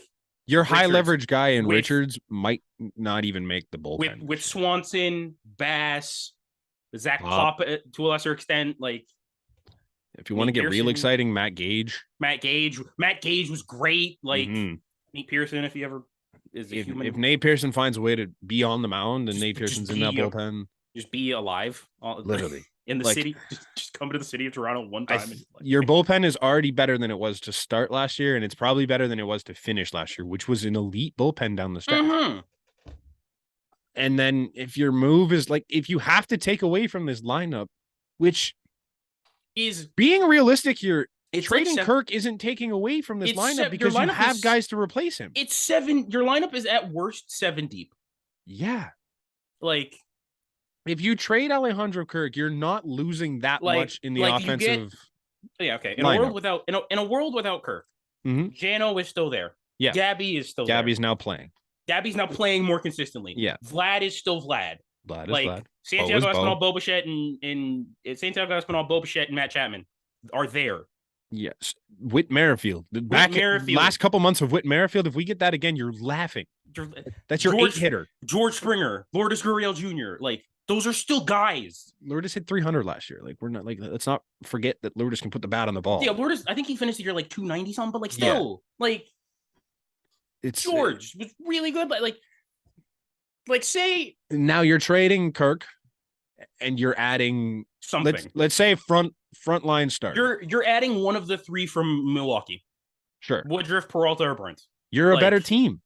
Your high leverage guy in Richards might not even make the bullpen. With Swanson, Bass, Zach Klopp to a lesser extent. Like, if you want to get real exciting, Matt Gage. Matt Gage was great. Like, Nate Pearson, if he ever is a human. If Nate Pearson finds a way to be on the mound and Nate Pearson's in that bullpen. Just be alive. Literally. In the city, just come to the city of Toronto one time. Your bullpen is already better than it was to start last year, and it's probably better than it was to finish last year, which was an elite bullpen down the stretch. And then if your move is like, if you have to take away from this lineup, which is being realistic here, trading Kirk isn't taking away from this lineup because you have guys to replace him. It's 7. Your lineup is at worst 7 deep. Yeah. Like, if you trade Alejandro Kirk, you're not losing that much in the offensive. Okay. In a world without Kirk, Jano is still there. Yeah. Gabby is still there. Gabby's now playing. Gabby's now playing more consistently. Yeah. Vlad is still Vlad. Vlad is Vlad. Santiago Espinal, Bo Bichette and Matt Chapman are there. Yes. Whit Merrifield. Last couple months of Whit Merrifield, if we get that again, you're laughing. That's your 8 hitter. George Springer, Lourdes Gurriel Jr. Like, those are still guys. Lourdes hit 300 last year. Like, we're not like, let's not forget that Lourdes can put the bat on the ball. Yeah, Lourdes, I think he finished the year like 290 something, but like still, like, it's George was really good. But like say now you're trading Kirk and you're adding something. Let's say front line start. You're adding one of the 3 from Milwaukee. Sure. Woodruff, Peralta, or Burns. You're a better team.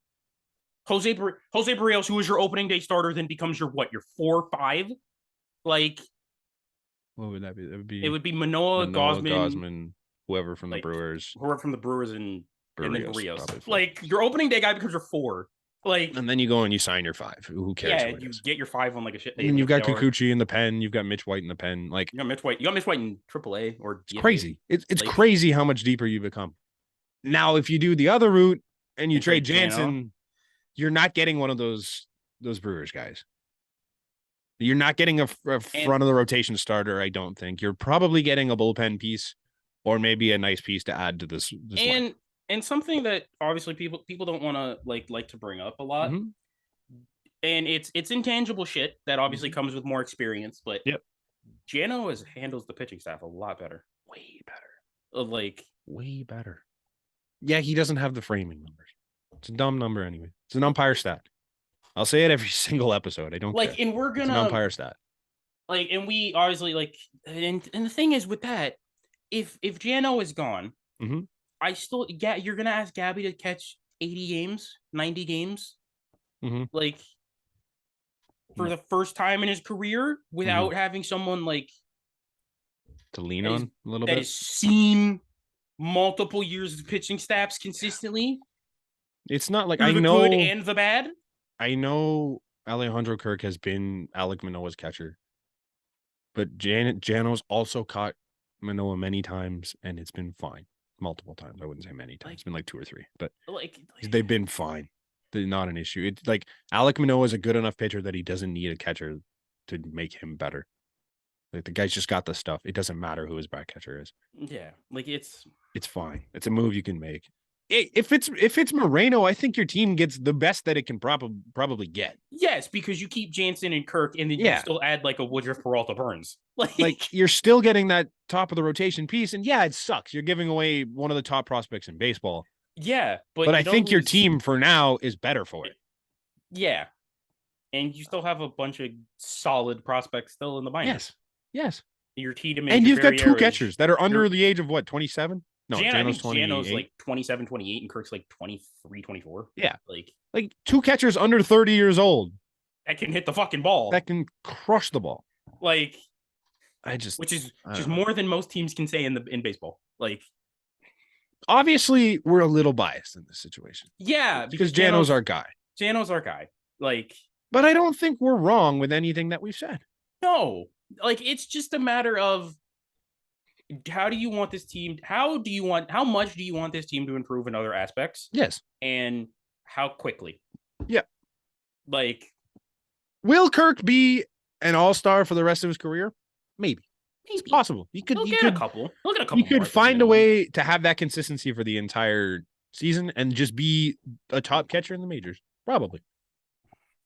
Jose Barrios, who is your opening day starter, then becomes your 4-5. Like, what would that be? It would be Manoah, Gausman, whoever from the Brewers, and then Barrios. Like, your opening day guy becomes your 4. Like, and then you go and you sign your 5. Who cares? yeah, Who it you is? get your 5 on like a shit. And you've got Kikuchi in the pen. You've got Mitch White in the pen. Like, You got Mitch White. You got Mitch White in AAA or it's DFA. crazy. It's like, crazy how much deeper you become. Now, if you do the other route and you trade Jansen, you're not getting one of those Brewers guys. You're not getting a front of the rotation starter. I don't think you're probably getting a bullpen piece, or maybe a nice piece to add to this line. And something that obviously people don't want to like to bring up a lot. Mm-hmm. And it's intangible shit that obviously comes with more experience, but Jano handles the pitching staff a lot better. Way better. Way better. Yeah, he doesn't have the framing numbers. It's a dumb number anyway. It's an umpire stat. I'll say it every single episode. I don't care. And we're gonna it's an umpire stat. And we obviously and the thing is with that, if Jano is gone, I still you're gonna ask Gabby to catch 80 games, 90 games, for the first time in his career without having someone to lean on a little bit that has seen multiple years of pitching stats consistently. It's not like I know the good and the bad. I know Alejandro Kirk has been Alek Manoah's catcher, but Jano's also caught Manoah many times, and it's been fine. Multiple times. I wouldn't say many times. It's been 2 or 3, but they've been fine. They're not an issue. It's like Alek Manoah is a good enough pitcher that he doesn't need a catcher to make him better. Like, the guy's just got the stuff. It doesn't matter who his back catcher is. Yeah, it's fine. It's a move you can make. If it's Moreno, I think your team gets the best that it can probably get. Yes, because you keep Jansen and Kirk, and then you still add a Woodruff, Peralta, Burns. Like you're still getting that top of the rotation piece, and it sucks. You're giving away one of the top prospects in baseball. Yeah, but I think your team for now is better for it. Yeah, and you still have a bunch of solid prospects still in the minor. Yes. Your team, and you've got 2 catchers that are under the age of 27. No, Jano's 27, 28, and Kirk's 23, 24. Yeah, like 2 catchers under 30 years old that can hit the fucking ball. That can crush the ball. Which is more than most teams can say in baseball. Obviously, we're a little biased in this situation. Yeah, because Jano's our guy. But I don't think we're wrong with anything that we've said. No, it's just a matter of how do you want this team? How much do you want this team to improve in other aspects? Yes, and how quickly? Yeah, will Kirk be an all-star for the rest of his career? Maybe. It's possible. You could get a couple. You could find a way to have that consistency for the entire season and just be a top catcher in the majors. Probably.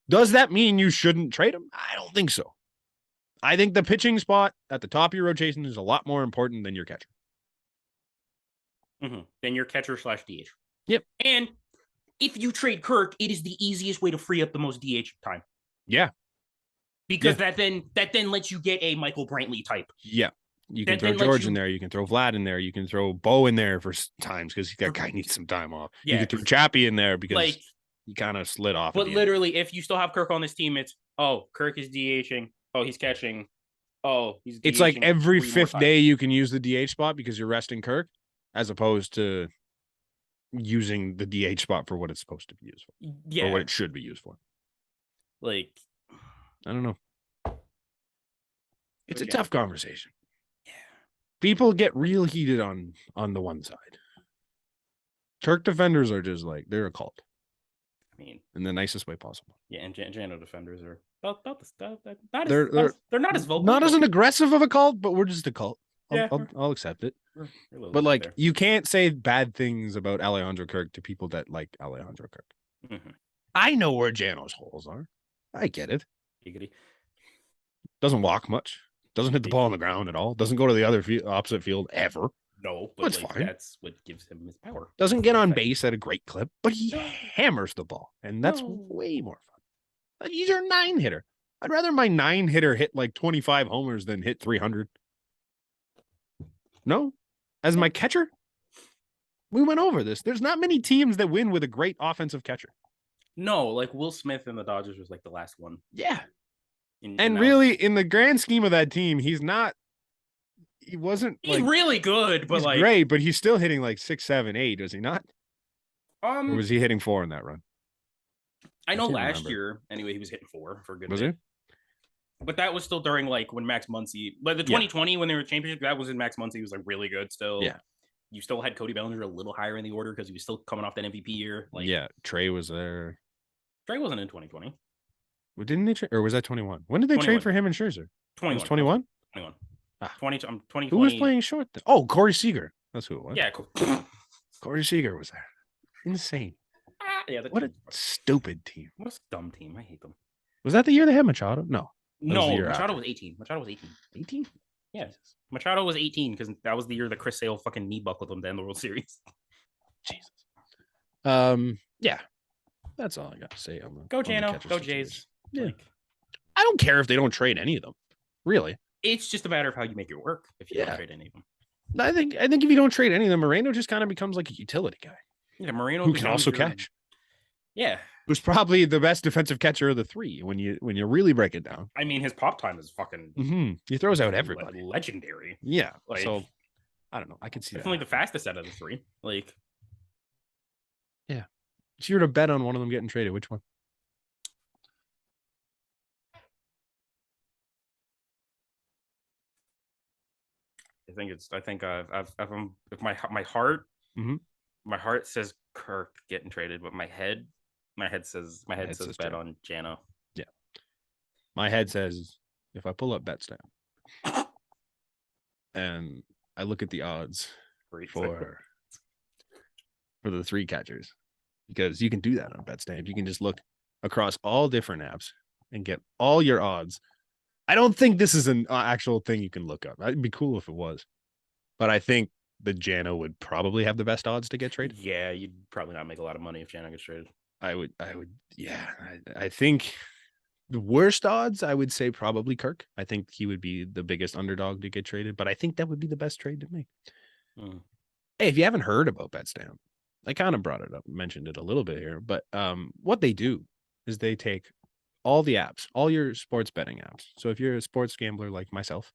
Does that mean you shouldn't trade him? I don't think so. I think the pitching spot at the top of your rotation is a lot more important than your catcher. Than your catcher / DH. Yep. And if you trade Kirk, it is the easiest way to free up the most DH time. Yeah. Because that then lets you get a Michael Brantley type. Yeah. You can throw George in there. You can throw Vlad in there. You can throw Bo in there for times because that guy needs some time off. Yeah. You can throw Chappie in there because he kind of slid off. But literally, if you still have Kirk on this team, it's, Kirk is DHing. Oh, he's catching. Oh, he's DHing. It's like every 5th day you can use the DH spot because you're resting Kirk, as opposed to using the DH spot for what it's supposed to be used for. Yeah. Or what it should be used for. I don't know. It's a tough conversation. Yeah. People get real heated on the one side. Kirk defenders are just they're a cult. In the nicest way possible. Yeah, and Jano defenders are about the stuff. They're not as vocal. Not as an aggressive of a cult, but we're just a cult. I'll accept it. But you can't say bad things about Alejandro Kirk to people that like Alejandro Kirk. I know where Jano's holes are. I get it. Doesn't walk much. Doesn't hit the ball on the ground at all. Doesn't go to the other opposite field ever. No, but fine. That's what gives him his power. Doesn't get on base at a great clip, but he hammers the ball, and that's way more fun. He's your 9-hitter. I'd rather my 9-hitter hit 25 homers than hit 300. No, as my catcher, we went over this. There's not many teams that win with a great offensive catcher. No, Will Smith and the Dodgers was the last one. Yeah, and really, in the grand scheme of that team, he's not. He wasn't. He's really good, but he's great. But he's still hitting 6, 7, 8. Is he not? Or was he hitting 4 in that run? I know last year, anyway, he was hitting 4 for a good bit. Was he? But that was still during like when Max Muncy, but the 2020 when they were championship, that was in Max Muncy. He was like really good still. Yeah. You still had Cody Bellinger a little higher in the order because he was still coming off that MVP year. Like, yeah, Trey was there. Trey wasn't in 2020. Well, didn't they trade, or was that 21? When did they trade for him and Scherzer? 21. 21? 21. 2020. Who was playing short? Oh, Corey Seager. That's who it was. Yeah, cool. Corey Seager was there. Insane. Yeah, what a stupid team. What a dumb team. I hate them. Was that the year they had Machado? No. Machado was 18. Machado was 18. 18? Yeah. Machado was 18 because that was the year that Chris Sale fucking knee buckled him to end the World Series. Jesus. Yeah. That's all I got to say on the Go Jano. Go Jays. Yeah. I don't care if they don't trade any of them. Really. It's just a matter of how you make it work if you don't trade any of them. I think if you don't trade any of them, Moreno just kind of becomes like a utility guy. Yeah, Moreno who can also catch. Yeah. Who's probably the best defensive catcher of the three when you really break it down. I mean, his pop time is fucking He throws out everybody. Legendary. Yeah. Like, so I don't know. I can see definitely the fastest out of the three. Like, yeah. If you were to bet on one of them getting traded, which one? If my heart, my heart says Kirk getting traded, but my head says bet on Jano. Yeah. My head says if I pull up BetStamp and I look at the odds for the three catchers, because you can do that on BetStamp. You can just look across all different apps and get all your odds. I don't think this is an actual thing you can look up. It'd be cool if it was. But I think the Jano would probably have the best odds to get traded. Yeah, you'd probably not make a lot of money if Jano gets traded. I would, yeah. I think the worst odds, I would say probably Kirk. I think he would be the biggest underdog to get traded, but I think that would be the best trade to make. Hey, if you haven't heard about BetStamp, I kind of brought it up, mentioned it a little bit here, but what they do is they take all the apps, all your sports betting apps. So if you're a sports gambler like myself,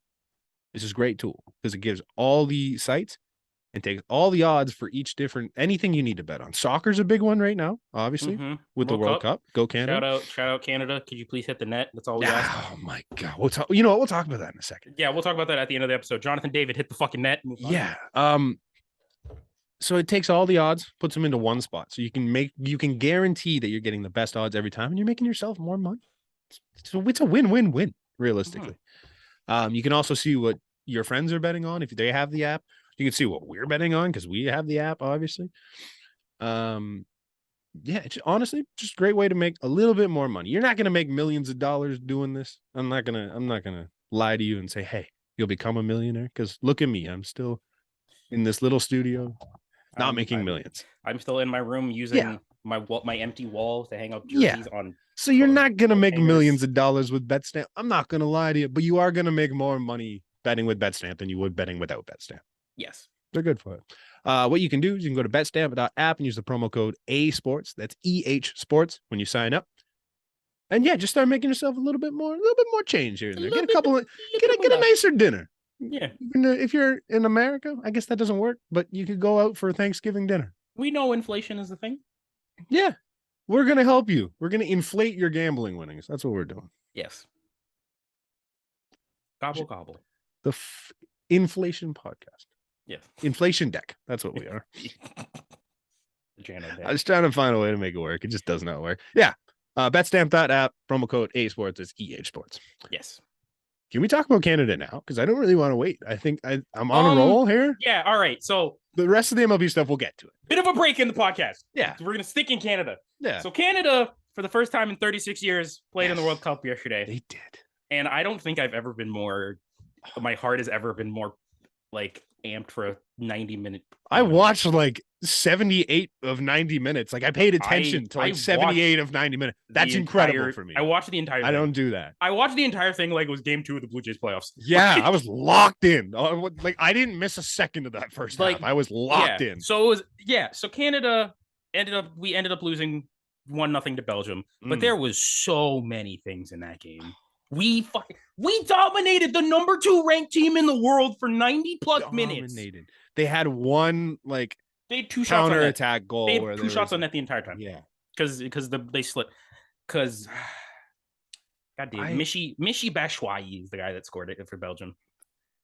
this is a great tool because it gives all the sites and takes all the odds for each different anything you need to bet on. Soccer's a big one right now, obviously, with the World Cup. Go Canada! Shout out Canada! Could you please hit the net? That's all we ask. Oh my god! We'll talk. You know what? We'll talk about that in a second. Yeah, we'll talk about that at the end of the episode. Jonathan David hit the fucking net. Yeah. So it takes all the odds, puts them into one spot. So you can guarantee that you're getting the best odds every time, and you're making yourself more money. So it's a win-win-win, realistically. You can also see what your friends are betting on if they have the app. You can see what we're betting on because we have the app, obviously. Yeah, it's honestly just a great way to make a little bit more money. You're not going to make millions of dollars doing this. I'm not gonna lie to you and say, hey, you'll become a millionaire. Because look at me, I'm still in this little studio. Not making millions. I'm still in my room using my empty wall to hang up jerseys on. So you're not going to make millions of dollars with BetStamp. I'm not going to lie to you, but you are going to make more money betting with BetStamp than you would betting without BetStamp. Yes. They're good for it. What you can do is you can go to betstamp.app and use the promo code ASports. That's EH Sports when you sign up. And yeah, just start making yourself a little bit more change here and there. Get a nicer dinner. Yeah. If you're in America, I guess that doesn't work, but you could go out for Thanksgiving dinner. We know inflation is the thing. Yeah. We're going to help you. We're going to inflate your gambling winnings. That's what we're doing. Yes. Gobble, gobble. The inflation podcast. Yes. Inflation deck. That's what we are. Deck. I was trying to find a way to make it work. It just does not work. Yeah. Betstamp.app, promo code ASports is EH Sports. Yes. Can we talk about Canada now? Because I don't really want to wait. I think I'm on a roll here. Yeah. All right. So the rest of the MLB stuff, we'll get to it. Bit of a break in the podcast. Yeah. So we're going to stick in Canada. Yeah. So Canada, for the first time in 36 years, played in the World Cup yesterday. They did. And I don't think I've ever been more, my heart has ever been more like amped for a 90-minute. I watched like 78 of 90 minutes. Like I paid attention to like 78 of 90 minutes. That's incredible for me. I watched the entire thing. I don't do that. I watched the entire thing like it was game 2 of the Blue Jays playoffs. Yeah, I was locked in. Like I didn't miss a second of that first half. I was locked in. So it was so Canada ended up losing 1-0 to Belgium, but there was so many things in that game. We dominated the number 2 ranked team in the world for 90 plus minutes. They had one they had 2 counter attack goal. They had 2 shots on net the entire time. Yeah, because they slipped. Because, God damn, Michy Batshuayi is the guy that scored it for Belgium.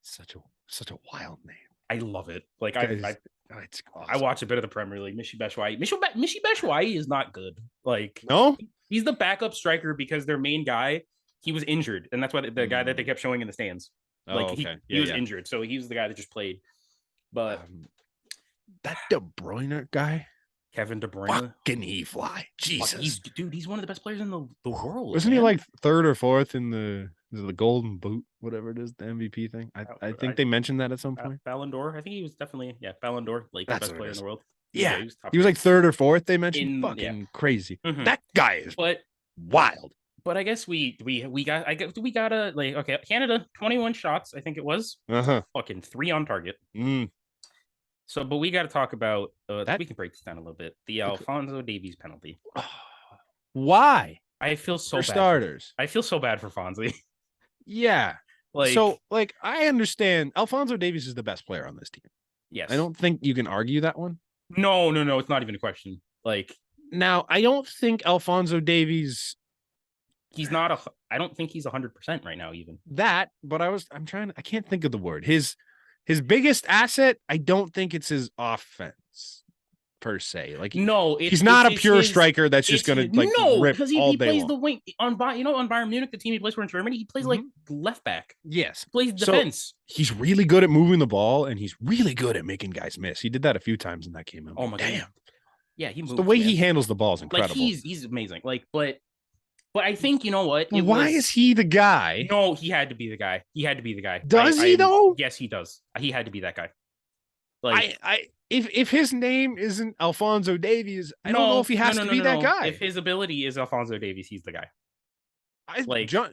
Such a wild name. I love it. Like it's awesome. I watch a bit of the Premier League. Michy Batshuayi. Michy Batshuayi is not good. Like, no, he's the backup striker because their main guy, he was injured, and that's why the guy that they kept showing in the stands. Like, he was injured, so he was the guy that just played. But that De Bruyne guy, Kevin De Bruyne, fucking he fly, Jesus, he's one of the best players in the world. Wasn't he like third or fourth in the Golden Boot, whatever it is, the MVP thing? I think they mentioned that at some point. Ballon d'Or. I think he was definitely Ballon d'Or, like the best player in the world. Yeah, he was like third or fourth. They mentioned crazy. Mm-hmm. That guy is wild. But I guess we gotta like, okay, Canada 21 shots, I think it was. Fucking 3 on target. So, but we got to talk about we can break this down a little bit. The Alphonso Davies penalty. Why? I feel so for bad starters. I feel so bad for Fonzie. Yeah. Like I understand Alphonso Davies is the best player on this team. Yes. I don't think you can argue that one. No, it's not even a question. Like, now, I don't think Alphonso Davies, I don't think he's 100% right now even. That, but I can't think of the word. His biggest asset, I don't think it's his offense per se. Like, he's not a pure striker that's just going to rip because all he day plays long. the wing on Bayern Munich, the team he plays for in Germany. He plays like left back. Yes, he plays defense. So he's really good at moving the ball, and he's really good at making guys miss. He did that a few times in that game. Oh my god! Yeah, he moves. The way he handles the ball is incredible. Like, he's amazing. Like, but I think, you know what? Why is he the guy? No, he had to be the guy. Does he though? Yes, he does. He had to be that guy. Like, if his name isn't Alphonso Davies, I don't know if he has to be that guy. If his ability is Alphonso Davies, he's the guy.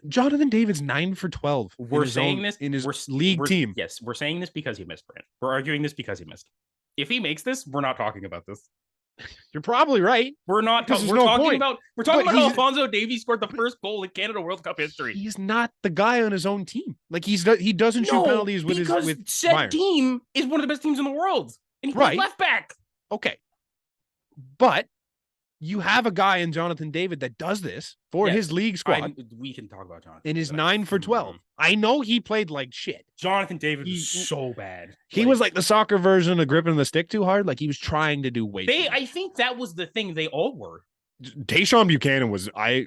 Jonathan David's 9 for 12. We're saying this in his league team. Yes, we're saying this because he missed, Brent. We're arguing this because he missed. If he makes this, we're not talking about this. You're probably right. We're not. We're talking about how Alphonso Davies scored the first goal in Canada World Cup history. He's not the guy on his own team. Like, he doesn't shoot penalties with said team is one of the best teams in the world, and he plays left back. Okay, but you have a guy in Jonathan David that does this for his league squad. We can talk about Jonathan. And is 9 for 12. I know he played like shit. Jonathan David was so bad. He was like the soccer version of gripping the stick too hard. Like, he was trying to do way. I think that was the thing. They all were. Tayshaun Buchanan was I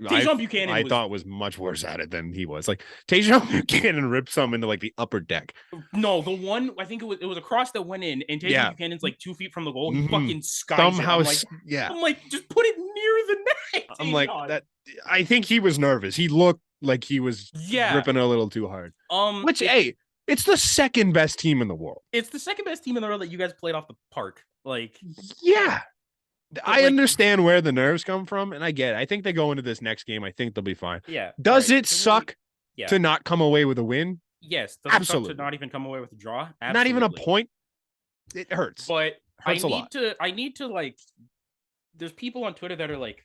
thought was much worse at it than he was. Like, Tayshaun Buchanan ripped some into like the upper deck. No, the one, I think it was a cross that went in, and Tayshaun Buchanan's like 2 feet from the goal. He fucking skies somehow. I'm like, just put it near the net. I'm like that. I think he was nervous. He looked like he was ripping a little too hard. It's the second best team in the world. It's the second best team in the world that you guys played off the park. Like, yeah. I understand where the nerves come from, and I get it. I think they go into this next game. I think they'll be fine. Yeah. Does it suck to not come away with a win? Yes. Absolutely. Suck to not even come away with a draw? Absolutely. Not even a point? It hurts. But I need to like, there's people on Twitter that are like,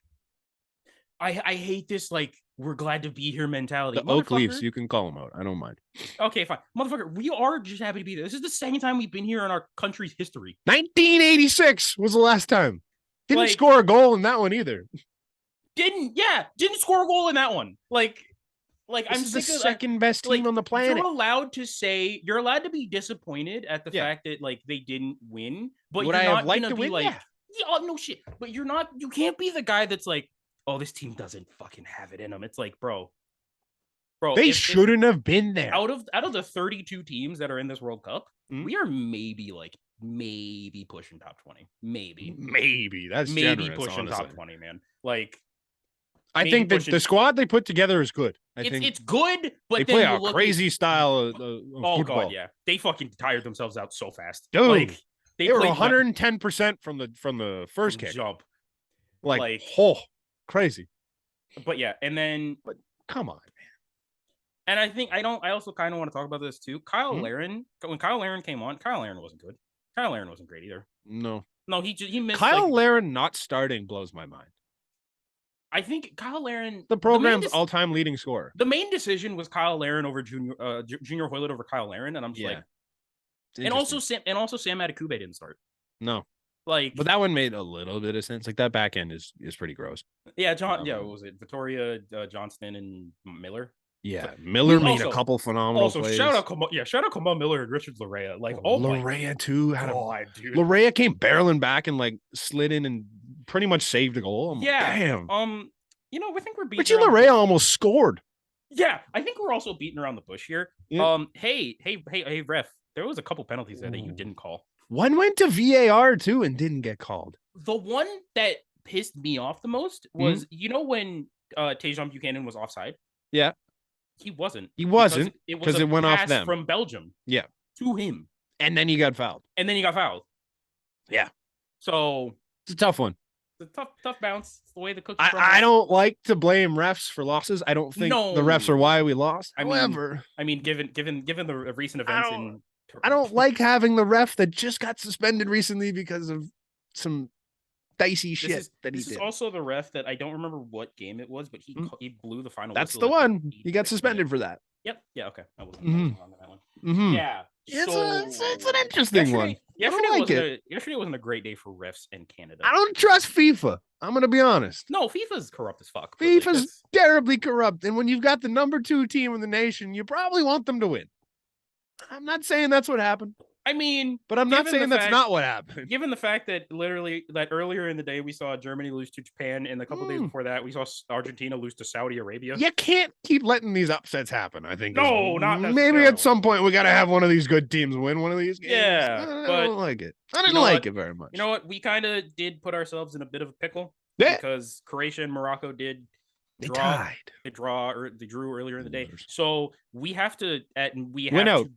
I hate this, like, we're glad to be here mentality. The Oak Leafs, you can call them out. I don't mind. Okay, fine. Motherfucker, we are just happy to be there. This is the second time we've been here in our country's history. 1986 was the last time. Didn't score a goal in that one either. Didn't score a goal in that one. Like I'm sick of the second best team on the planet. You're allowed to be disappointed at the fact that like they didn't win, but would you're I not have liked to be win? Like, no shit. But you can't be the guy that's like, oh, this team doesn't fucking have it in them. It's like, bro, they shouldn't have been there. Out of the 32 teams that are in this World Cup, we are maybe pushing top 20. Maybe that's maybe generous, pushing honestly. top 20, man. Like, I think that the squad they put together is good. I think it's good, but they play a crazy style of football. God, yeah, they fucking tired themselves out so fast, dude. Like, they were 110% from the first kick. Jump. Like crazy. But yeah, and then come on, man. And I think I also kind of want to talk about this too. Kyle Larin, when Kyle Larin came on, Kyle Larin wasn't good. Kyle Larin wasn't great either. No, he missed. Kyle Larin not starting blows my mind. I think Kyle Larin, the program's all-time leading scorer. The main decision was Kyle Larin over Junior Hoylett over Kyle Larin, and I'm just like, and also Sam Adekugbe didn't start. No, Like, but that one made a little bit of sense. Like that back end is pretty gross. Yeah, what was it? Victoria, Johnston, and Miller. Yeah, Miller made also, a couple phenomenal plays. shout out Kamal Miller and Richard Larea. Like, Larea too had dude. Larea came barreling back and like slid in and pretty much saved a goal. Yeah. Like, damn. I think we're beating Richie Larea almost scored. Yeah, I think we're also beating around the bush here. Yeah. Hey, ref, there was a couple penalties there that you didn't call. One went to VAR too and didn't get called. The one that pissed me off the most was when Tajon Buchanan was offside. Yeah. He wasn't. He wasn't because it went off them from Belgium. Yeah. To him. And then he got fouled. Yeah. So it's a tough one. It's a tough bounce. It's the way the cookie. I don't like to blame refs for losses. I don't think the refs are why we lost. However, given the recent events I don't like having the ref that just got suspended recently because of some dicey shit that he did. This is also the ref that I don't remember what game it was, but he blew the final. That's the one. He got suspended for that. Yep. Yeah. Okay. I wasn't on that one. Yeah. It's an interesting one. Yesterday wasn't a great day for refs in Canada. I don't trust FIFA. I'm going to be honest. No, FIFA's corrupt as fuck. FIFA's terribly corrupt. And when you've got the number 2 team in the nation, you probably want them to win. I'm not saying that's what happened. I mean, but I'm not saying that's not what happened. Given the fact that earlier in the day we saw Germany lose to Japan, and a couple days before that we saw Argentina lose to Saudi Arabia. You can't keep letting these upsets happen. I think. No, not maybe at some point we got to have one of these good teams win one of these games. Yeah, I don't like it. I didn't like it very much. You know what? We kind of did put ourselves in a bit of a pickle because Croatia and Morocco did. They tied. They drew earlier in the day. So we have to win out.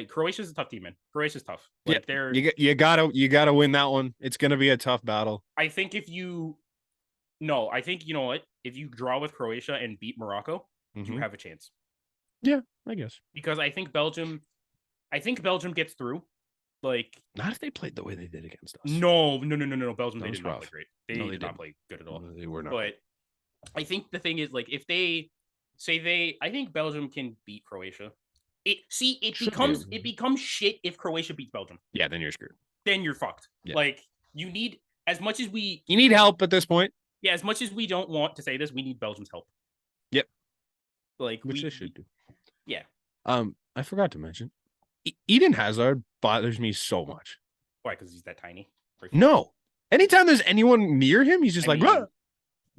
Croatia's a tough team, man. Croatia's tough. Like you gotta win that one. It's gonna be a tough battle. I think you know what? If you draw with Croatia and beat Morocco, you have a chance. Yeah, I guess. Because I think Belgium gets through. Like, not if they played the way they did against us. No. Belgium, they did not play great. They did not play good at all. No, they were not. But I think the thing is, like, if I think Belgium can beat Croatia. It becomes shit if Croatia beats Belgium. Yeah, then you're screwed. Then you're fucked. Yeah. Like, you need you need help at this point. Yeah, as much as we don't want to say this, we need Belgium's help. Yep. Like, which they should do. Yeah. I forgot to mention, Eden Hazard bothers me so much. Why? Because he's that tiny. No. Anytime there's anyone near him, he's just Rah!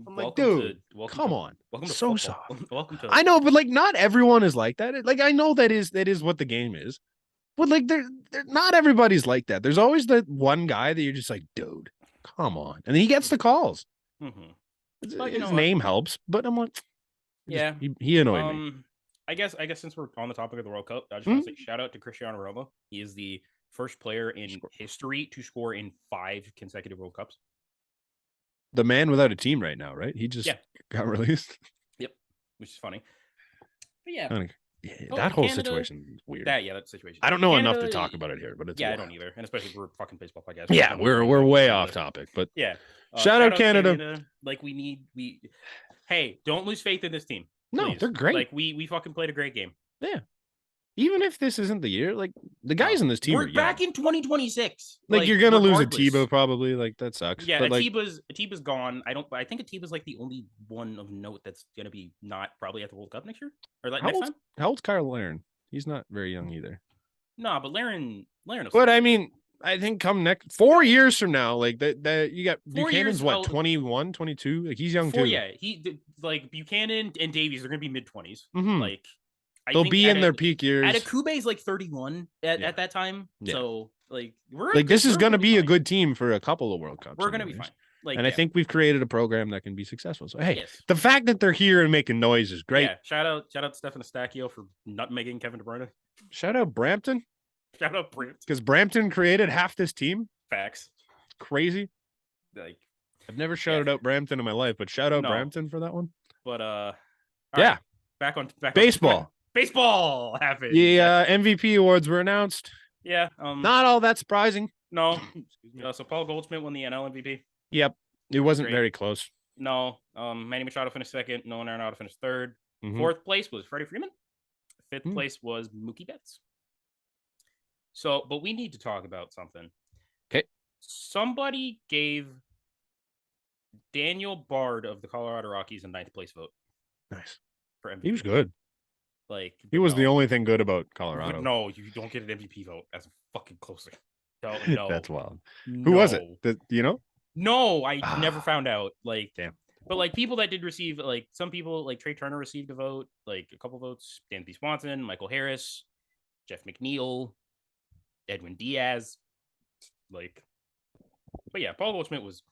I'm like, dude, come on. Welcome to so soft. Welcome to. I know, but like, not everyone is like that. Like, I know that is what the game is, but like, they're not everybody's like that. There's always that one guy that you're just like, dude, come on, and then he gets the calls. His name helps, but I'm like, yeah, he annoyed me. I guess since we're on the topic of the World Cup, I just want to say shout out to Cristiano Ronaldo. He is the first player in history to score in 5 consecutive World Cups. The man without a team right now, right? He just got released. Yep, which is funny. But yeah, that whole situation is weird. That situation. I don't know enough to talk about it here, but it's I don't either, and especially we're fucking baseball podcast. Yeah, we're way off topic, but yeah. Shout out Canada. Like hey, don't lose faith in this team. No, please. They're great. Like we fucking played a great game. Yeah. Even if this isn't the year, like the guys in this team we're back in 2026. Like you're gonna lose Atiba probably. Like that sucks. Yeah, but Atiba's gone. I think Atiba's like the only one of note that's gonna be not probably at the World Cup next year or like next time. How old's Kyle Laren? He's not very young either. No, but Laren. But I mean, I think come next 4 years from now, like that you got Buchanan's what 21, 22. Like he's young too. Yeah, he like Buchanan and Davies are gonna be mid-20s. Like. They'll be in their peak years. Adekube's like 31 at that time. Yeah. So like this is gonna be a good team for a couple of World Cups. We're gonna be fine. Like, I think we've created a program that can be successful. So hey, the fact that they're here and making noise is great. Yeah, shout out Stefan Estacchio for nutmegging Kevin De Bruyne. Shout out Brampton. Shout out Brampton. Because Brampton created half this team. Facts. It's crazy. Like I've never shouted out Brampton in my life, but shout out Brampton for that one. But yeah. Back on baseball. Baseball happened. The MVP awards were announced. Yeah. Not all that surprising. No. So Paul Goldschmidt won the NL MVP. Yep. It wasn't very close. No. Manny Machado finished second. Nolan Arenado finished third. Fourth place was Freddie Freeman. Fifth place was Mookie Betts. So, but we need to talk about something. Okay. Somebody gave Daniel Bard of the Colorado Rockies a 9th place vote. Nice. For MVP. He was good. Like he was the only thing good about Colorado. No, you don't get an MVP vote as a fucking closer. No. That's wild. No. Who was it? Do you know? No, I never found out. Like, damn. But like people that did receive, like some people, like Trey Turner received a vote, like a couple votes. Dansby Swanson, Michael Harris, Jeff McNeil, Edwin Diaz. Like, but yeah, Paul Goldschmidt was.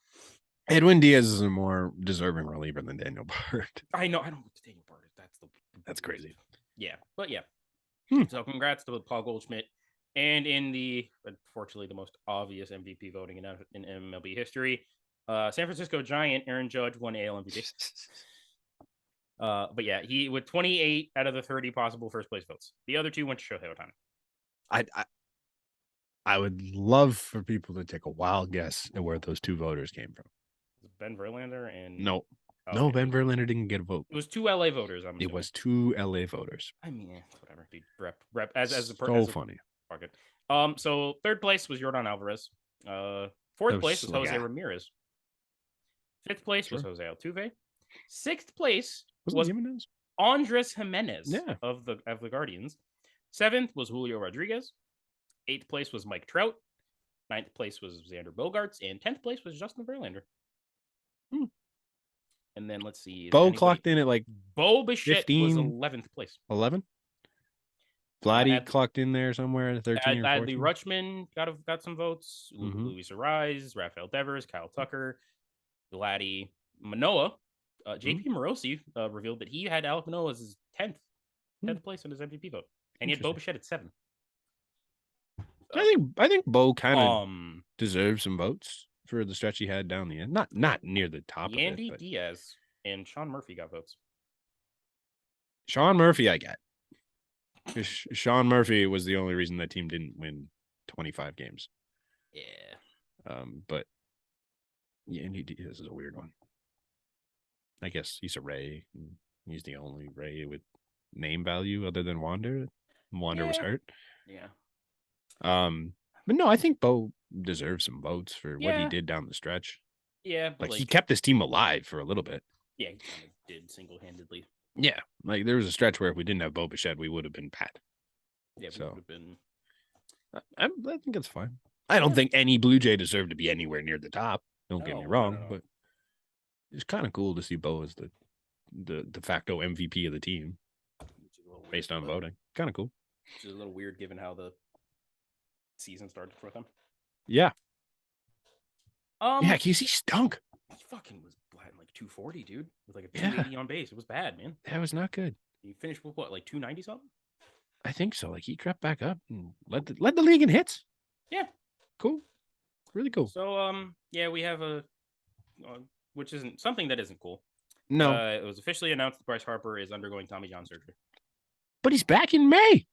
Edwin Diaz is a more deserving reliever than Daniel Bard. I know. I don't know what Daniel Bard is. That's crazy. Yeah, but yeah. So congrats to Paul Goldschmidt. And in the, unfortunately, the most obvious MVP voting in MLB history, San Francisco Giant Aaron Judge won AL MVP. But yeah, he with 28 out of the 30 possible first place votes. The other 2 went to Shohei Ohtani. I would love for people to take a wild guess at where those 2 voters came from. Ben Verlander and no, Ben Verlander didn't get a vote. It was 2 LA voters. It was 2 LA voters. I mean, whatever. Dude, rep as the so funny. Market. So 3rd place was Yordan Alvarez. 4th place was Jose Ramirez. 5th place was Jose Altuve. 6th place was Andres Jimenez of the Guardians. 7th was Julio Rodriguez. 8th place was Mike Trout. 9th place was Xander Bogaerts, and 10th place was Justin Verlander. And then let's see. Bo clocked in at like Bo Bichette was 11th place. 11. Vladdy clocked in there somewhere at 13 or 14. Adley Rutschman got some votes. Luis Arise, Rafael Devers, Kyle Tucker, Vladdy Manoah. JP Morosi revealed that he had Alek Manoah as his 10th place in his MVP vote, and he had Bo Bichette at 7. I think Bo kind of deserves some votes for the stretch he had down the end. Not near the top of it. Andy Diaz and Sean Murphy got votes. Sean Murphy, I get. Sean Murphy was the only reason that team didn't win 25 games. Yeah. But yeah, Andy Diaz is a weird one. I guess he's a Ray. He's the only Ray with name value other than Wander. Wander was hurt. Yeah. But no, I think Bo deserves some votes for what he did down the stretch. Yeah. Like he kept his team alive for a little bit. Yeah, he kind of did single-handedly. Yeah. Like there was a stretch where if we didn't have Bo Bichette, we would have been pat. Yeah, we would have been. I think it's fine. I don't think any Blue Jay deserved to be anywhere near the top. Don't get me wrong, but it's kind of cool to see Bo as the de facto MVP of the team based on voting. Kind of cool. Which is a little weird given how the season started for them. Yeah. Yeah, Casey stunk. He fucking was like 240, dude, with like a 280 on base. It was bad, man. That was not good. He finished with what, like 290 something? I think so. Like he crept back up and led the league in hits. Yeah. Cool. Really cool. So yeah, we have which isn't something that isn't cool. No. It was officially announced that Bryce Harper is undergoing Tommy John surgery. But he's back in May.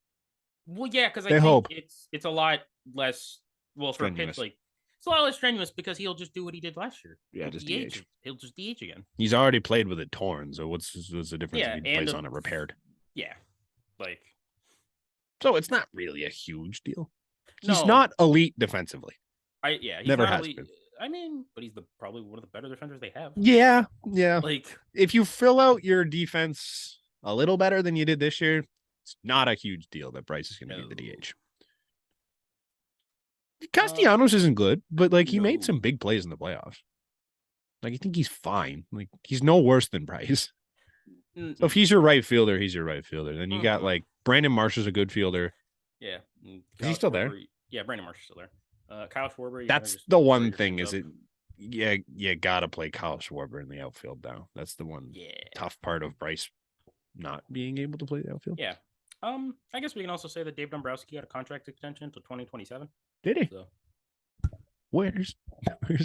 Well, yeah, because I think it's a lot less for a pitch, like it's a lot less strenuous because he'll just do what he did last year. Yeah, just DH. He'll just DH again. He's already played with it torn, so what's the difference if he plays on it repaired? Yeah. Like so it's not really a huge deal. He's not elite defensively. He's never not has elite. been. I mean, but he's probably one of the better defenders they have. Yeah. Like if you fill out your defense a little better than you did this year, it's not a huge deal that Bryce is going to be the DH. Castellanos isn't good, but like he made some big plays in the playoffs. Like I think he's fine. Like he's no worse than Bryce. So if he's your right fielder, he's your right fielder. Then you got like Brandon Marshall's a good fielder. Yeah. Is he still there? Yeah, Brandon Marshall's still there. Kyle Schwarber. That's the one thing is it. Yeah, you got to play Kyle Schwarber in the outfield now. That's the one tough part of Bryce not being able to play the outfield. Yeah. I guess we can also say that Dave Dombrowski got a contract extension until 2027. Did he? So. Where's?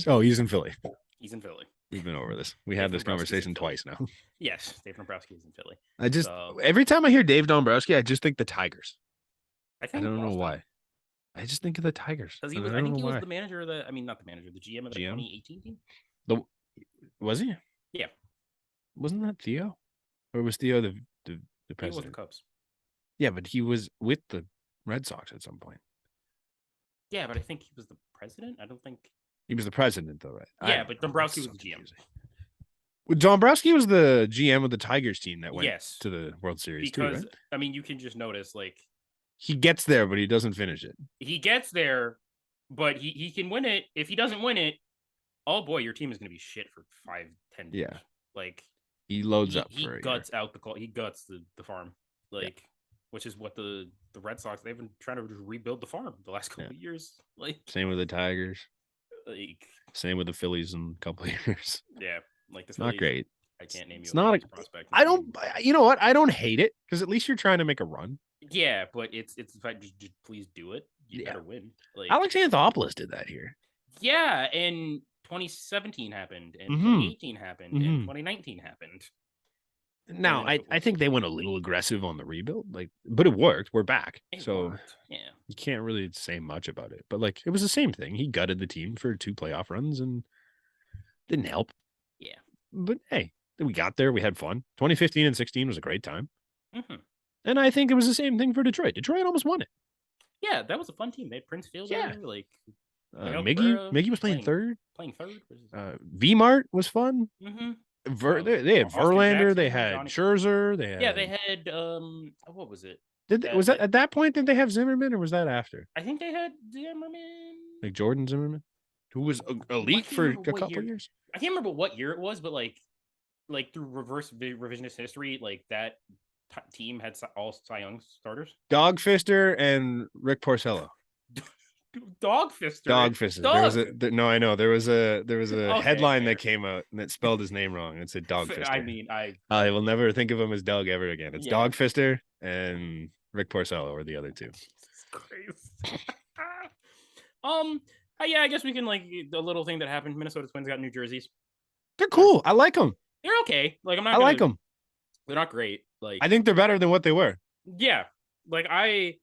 Oh, he's in Philly. He's in Philly. We've been over this. We had this conversation twice now. Yes, Dave Dombrowski is in Philly. I just every time I hear Dave Dombrowski, I just think the Tigers. I don't know why. I just think of the Tigers. Because I think he was the manager of the. I mean, not the manager, the GM of the 2018 team. Was he? Yeah. Wasn't that Theo, or was Theo the president? He was the Cubs. Yeah, but he was with the Red Sox at some point. Yeah, but I think he was the president. I don't think He was the president, though, right? Yeah, but Dombrowski was the GM. Dombrowski was the GM of the Tigers team that went Yes. to the World Series because, too, right? I mean, you can just notice, like, he gets there, but he doesn't finish it. He gets there, but he can win it. If he doesn't win it, oh boy, your team is going to be shit for 5-10 years. Yeah. Like, he loads up he for guts out the call. He guts the farm, like, which is what the Red Sox, they've been trying to rebuild the farm the last couple of years. Like, same with the Tigers. Like, same with the Phillies in a couple of years. Yeah, like this. Not great. I can't name you. It's not a prospect. I don't. You know what? I don't hate it because at least you're trying to make a run. Yeah, but it's the fact. Just please do it. You better win. Like Alex Anthopoulos did that here. Yeah, and 2017 happened, and 2018 happened, and 2019 happened. Now, I think they went a little aggressive on the rebuild, like, but it worked. We're back, so yeah, you can't really say much about it. But like, it was the same thing. He gutted the team for 2 playoff runs and didn't help. Yeah, but hey, we got there. We had fun. 2015 and 16 was a great time, and I think it was the same thing for Detroit. Detroit almost won it. Yeah, that was a fun team. They had Prince Fielder, like Miggy was playing third. V-Mart was fun. They had Verlander, they had Scherzer, they had what was it? Was that at that point? Did they have Zimmerman, or was that after? I think they had Zimmerman, like Jordan Zimmerman, who was elite for a couple years. I can't remember what year it was, but like through reverse revisionist history, like that team had all Cy Young starters. Dog Fister and Rick Porcello. Dog Fister. There was a headline that came out and that spelled his name wrong. It said Dog Fister. I mean, I will never think of him as Doug ever again. It's Dog Fister and Rick Porcello are the other two. Jesus Christ. Yeah, I guess we can, like, the little thing that happened. Minnesota Twins got new jerseys. They're cool. I like them. They're okay. Like, I like them. They're not great. Like, I think they're better than what they were. Yeah. Like, I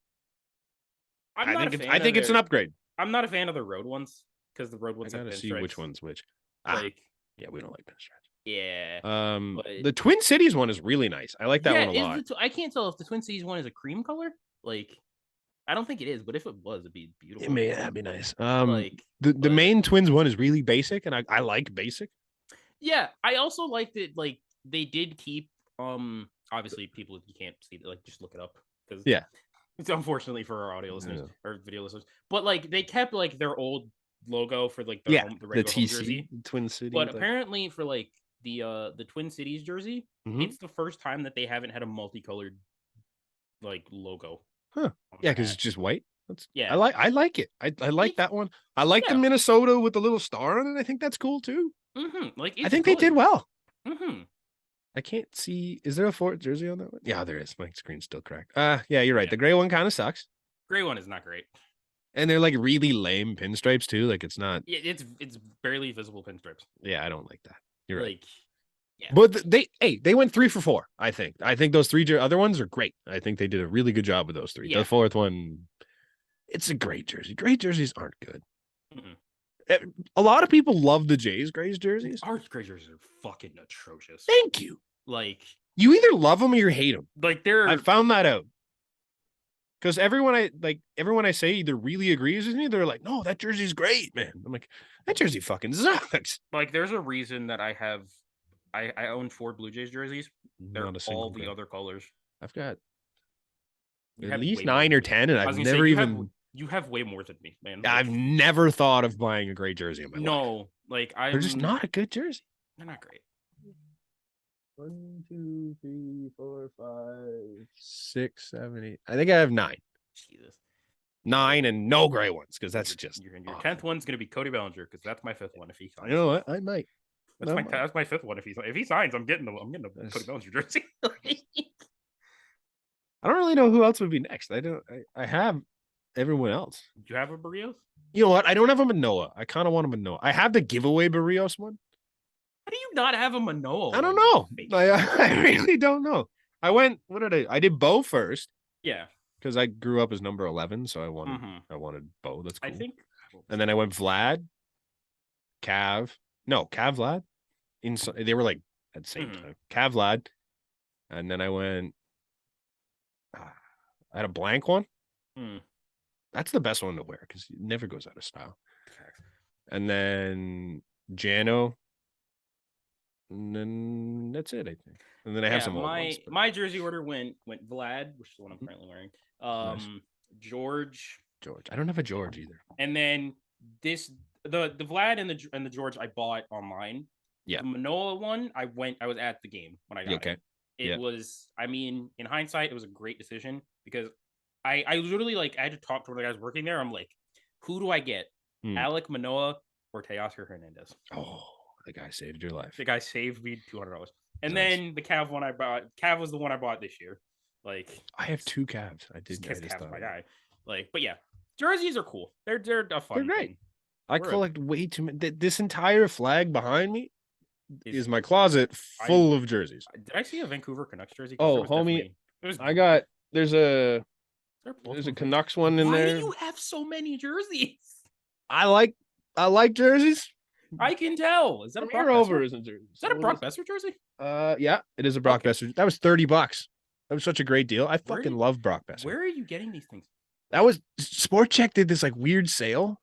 think it's an upgrade. I'm not a fan of the road ones because the road ones have pinstripes. See which one's which. Like, we don't like pinstripes. Yeah. The Twin Cities one is really nice. I like that one a lot. I can't tell if the Twin Cities one is a cream color. Like, I don't think it is, but if it was, it'd be beautiful. That'd be nice. The main Twins one is really basic, and I like basic. Yeah, I also like that. Like, they did keep obviously people, you can't see that, like, just look it up because it's unfortunately for our audio listeners or video listeners, but like they kept like their old logo for like the regular TC jersey, Twin City. But apparently for like the Twin Cities jersey, it's the first time that they haven't had a multicolored like logo. Yeah, because it's just white. I like it. I like that one. I like the Minnesota with the little star on it. I think that's cool too. Like, I think they did well. Mm-hmm. I can't see. Is there a Fort jersey on that one? Yeah, there is. My screen's still cracked. Yeah, you're right. The gray one kind of sucks. Gray one is not great. And they're like really lame pinstripes too. Like it's not. Yeah, it's barely visible pinstripes. Yeah, I don't like that. You're right. Yeah. But they went 3 for 4. I think those 3 other ones are great. I think they did a really good job with those 3. Yeah. The fourth one, it's a great jersey. Great jerseys aren't good. A lot of people love the Jays Grays jerseys. Our Gray jerseys are fucking atrocious. Thank you. Like, you either love them or you hate them. Like, I found that out. Because everyone I say either really agrees with me, they're like, no, that jersey's great, man. I'm like, that jersey fucking sucks. Like, there's a reason that I own 4 Blue Jays jerseys. They're all the other colors. I've got at least 9 or 10, and I've never even. You have way more than me, man. I've never thought of buying a gray jersey in my life. No, like they're just not a good jersey. They're not great. 1, 2, 3, 4, 5, 6, 7, 8. I think I have 9. Jesus. 9 and no gray ones because that's just your 10th one's gonna be Cody Bellinger because that's my 5th one if he signs. You know what? I might. That's my 5th one if he signs. I'm getting the Cody Bellinger jersey. I don't really know who else would be next. I have everyone else. Do you have a Barrios? You know what? I don't have a Manoah. I kind of want a Manoah. I have the giveaway Barrios one. How do you not have a Manoah? I don't know. I really don't know. I did Bo first. Yeah. Because I grew up as number 11, so I wanted Bo. That's cool. I think. And then I went Vlad, Cav, Vlad. They were like at the same time. Cav, Vlad. And then I went. I had a blank one. That's the best one to wear because it never goes out of style. and then Jano, and then that's it, I think. And then I have some old ones. My jersey order went Vlad, which is the one I'm currently wearing. Nice. George. I don't have a George either. And then the Vlad and the George I bought online. Yeah. The Manoah one, I was at the game when I got it. It was, I mean, in hindsight, it was a great decision because I literally I had to talk to one of the guys working there. I'm like, who do I get? Alek Manoah or Teoscar Hernandez? Oh, the guy saved your life. The guy saved me $200. And then the Cav one I bought. Cav was the one I bought this year. I have 2 Cavs. I did. Because Cav's my guy. But yeah, jerseys are cool. They're a fun. They're great. Thing. I collect way too many. This entire flag behind me is my closet full of jerseys. Did I see a Vancouver Canucks jersey? Oh, homie, there's a Canucks one in there. Why do you have so many jerseys? I like jerseys. I can tell. Is that a Brock Besser? Isn't jersey? Is that a Brock Besser jersey? Yeah, it is a Brock Besser. That was $30. That was such a great deal. I fucking love Brock Besser. Where are you getting these things? That was Sport Check did this weird sale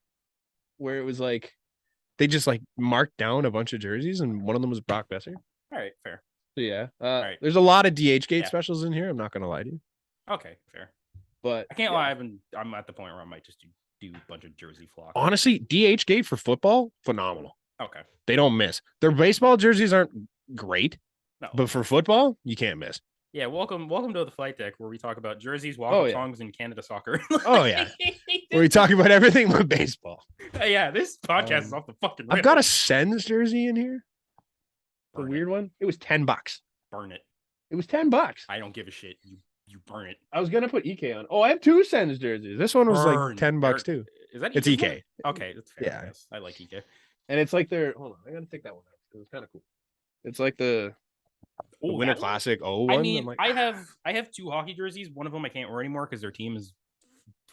where it was they just marked down a bunch of jerseys and one of them was Brock Besser. All right, fair. So yeah, there's a lot of DH Gate specials in here. I'm not gonna lie to you. Okay, fair. But I can't lie. I'm at the point where I might just do a bunch of jersey flock. Honestly, DH Gate for football, phenomenal. Okay. They don't miss. Their baseball jerseys aren't great, but for football, you can't miss. Yeah, welcome to the flight deck where we talk about jerseys, walk songs, and Canada soccer. Oh yeah, where we talk about everything but baseball. Yeah, this podcast is off the fucking rip. I've got a Sens jersey in here. The weird one. It was $10. Burn it. It was $10. I don't give a shit. You burn it. I was gonna put EK on. Oh, I have 2 Sens jerseys. This one was $10 too. Is that it's EK? Okay, that's fair. Yeah, I like EK. And it's their. Hold on, I gotta take that one out because it's kind of cool. It's the Winter Classic. One. I mean, I have 2 hockey jerseys. One of them I can't wear anymore because their team is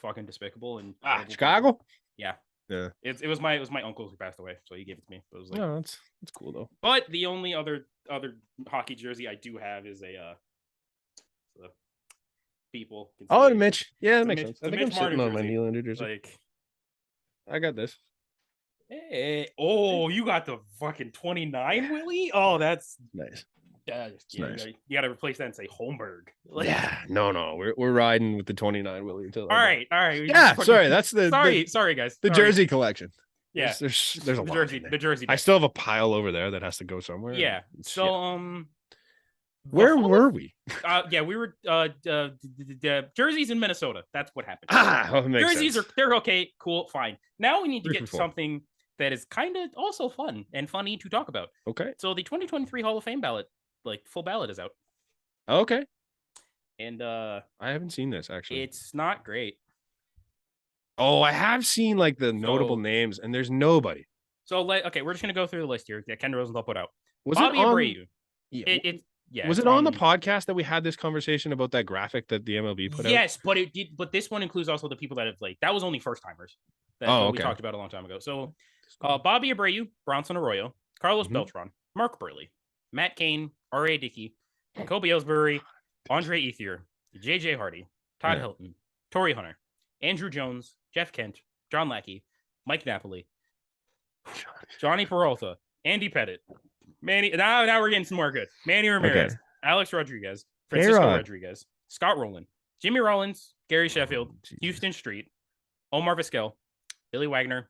fucking despicable and Chicago. Yeah. It was my uncle who passed away, so he gave it to me. But it was no, that's cool though. But the only other hockey jersey I do have is people. Oh, Mitch. Yeah, that makes sense. I think I'm sitting on my Nylander jersey. I got this. Hey, you got the fucking 29, Willie? Oh, that's nice. Nice. You gotta replace that and say Holmberg. Yeah, no, we're riding with the 29 Willie until. All right. Yeah, sorry, that's the sorry guys. The jersey collection. Yeah, there's a lot. The jersey. I still have a pile over there that has to go somewhere. Yeah. So where were we? Yeah, we were jerseys in Minnesota. That's what happened. Jerseys sense. They're okay, cool, fine. Now we need to get to something that is kind of also fun and funny to talk about. Okay. So the 2023 Hall of Fame ballot, full ballot, is out. Okay. And I haven't seen this actually. It's not great. Oh, I have seen the notable names, and there's nobody. So okay, we're just gonna go through the list here that Ken Rosenthal put out. Was Bobby Abreu. Yeah. Was it on the podcast that we had this conversation about that graphic that the MLB put out? Yes, but it did. But this one includes also the people that have that was only first timers. That we talked about a long time ago. So, Bobby Abreu, Bronson Arroyo, Carlos Beltran, Mark Burley, Matt Cain, R.A. Dickey, Kobe Ellsbury, Andre Ethier, J.J. Hardy, Todd Hilton, Torrey Hunter, Andrew Jones, Jeff Kent, John Lackey, Mike Napoli, Johnny Peralta, Andy Pettit, Manny. Now we're getting some more good. Manny Ramirez, Alex Rodriguez, Francisco Rodriguez, Scott Rowland, Jimmy Rollins, Gary Sheffield, Houston Street, Omar Vizquel, Billy Wagner,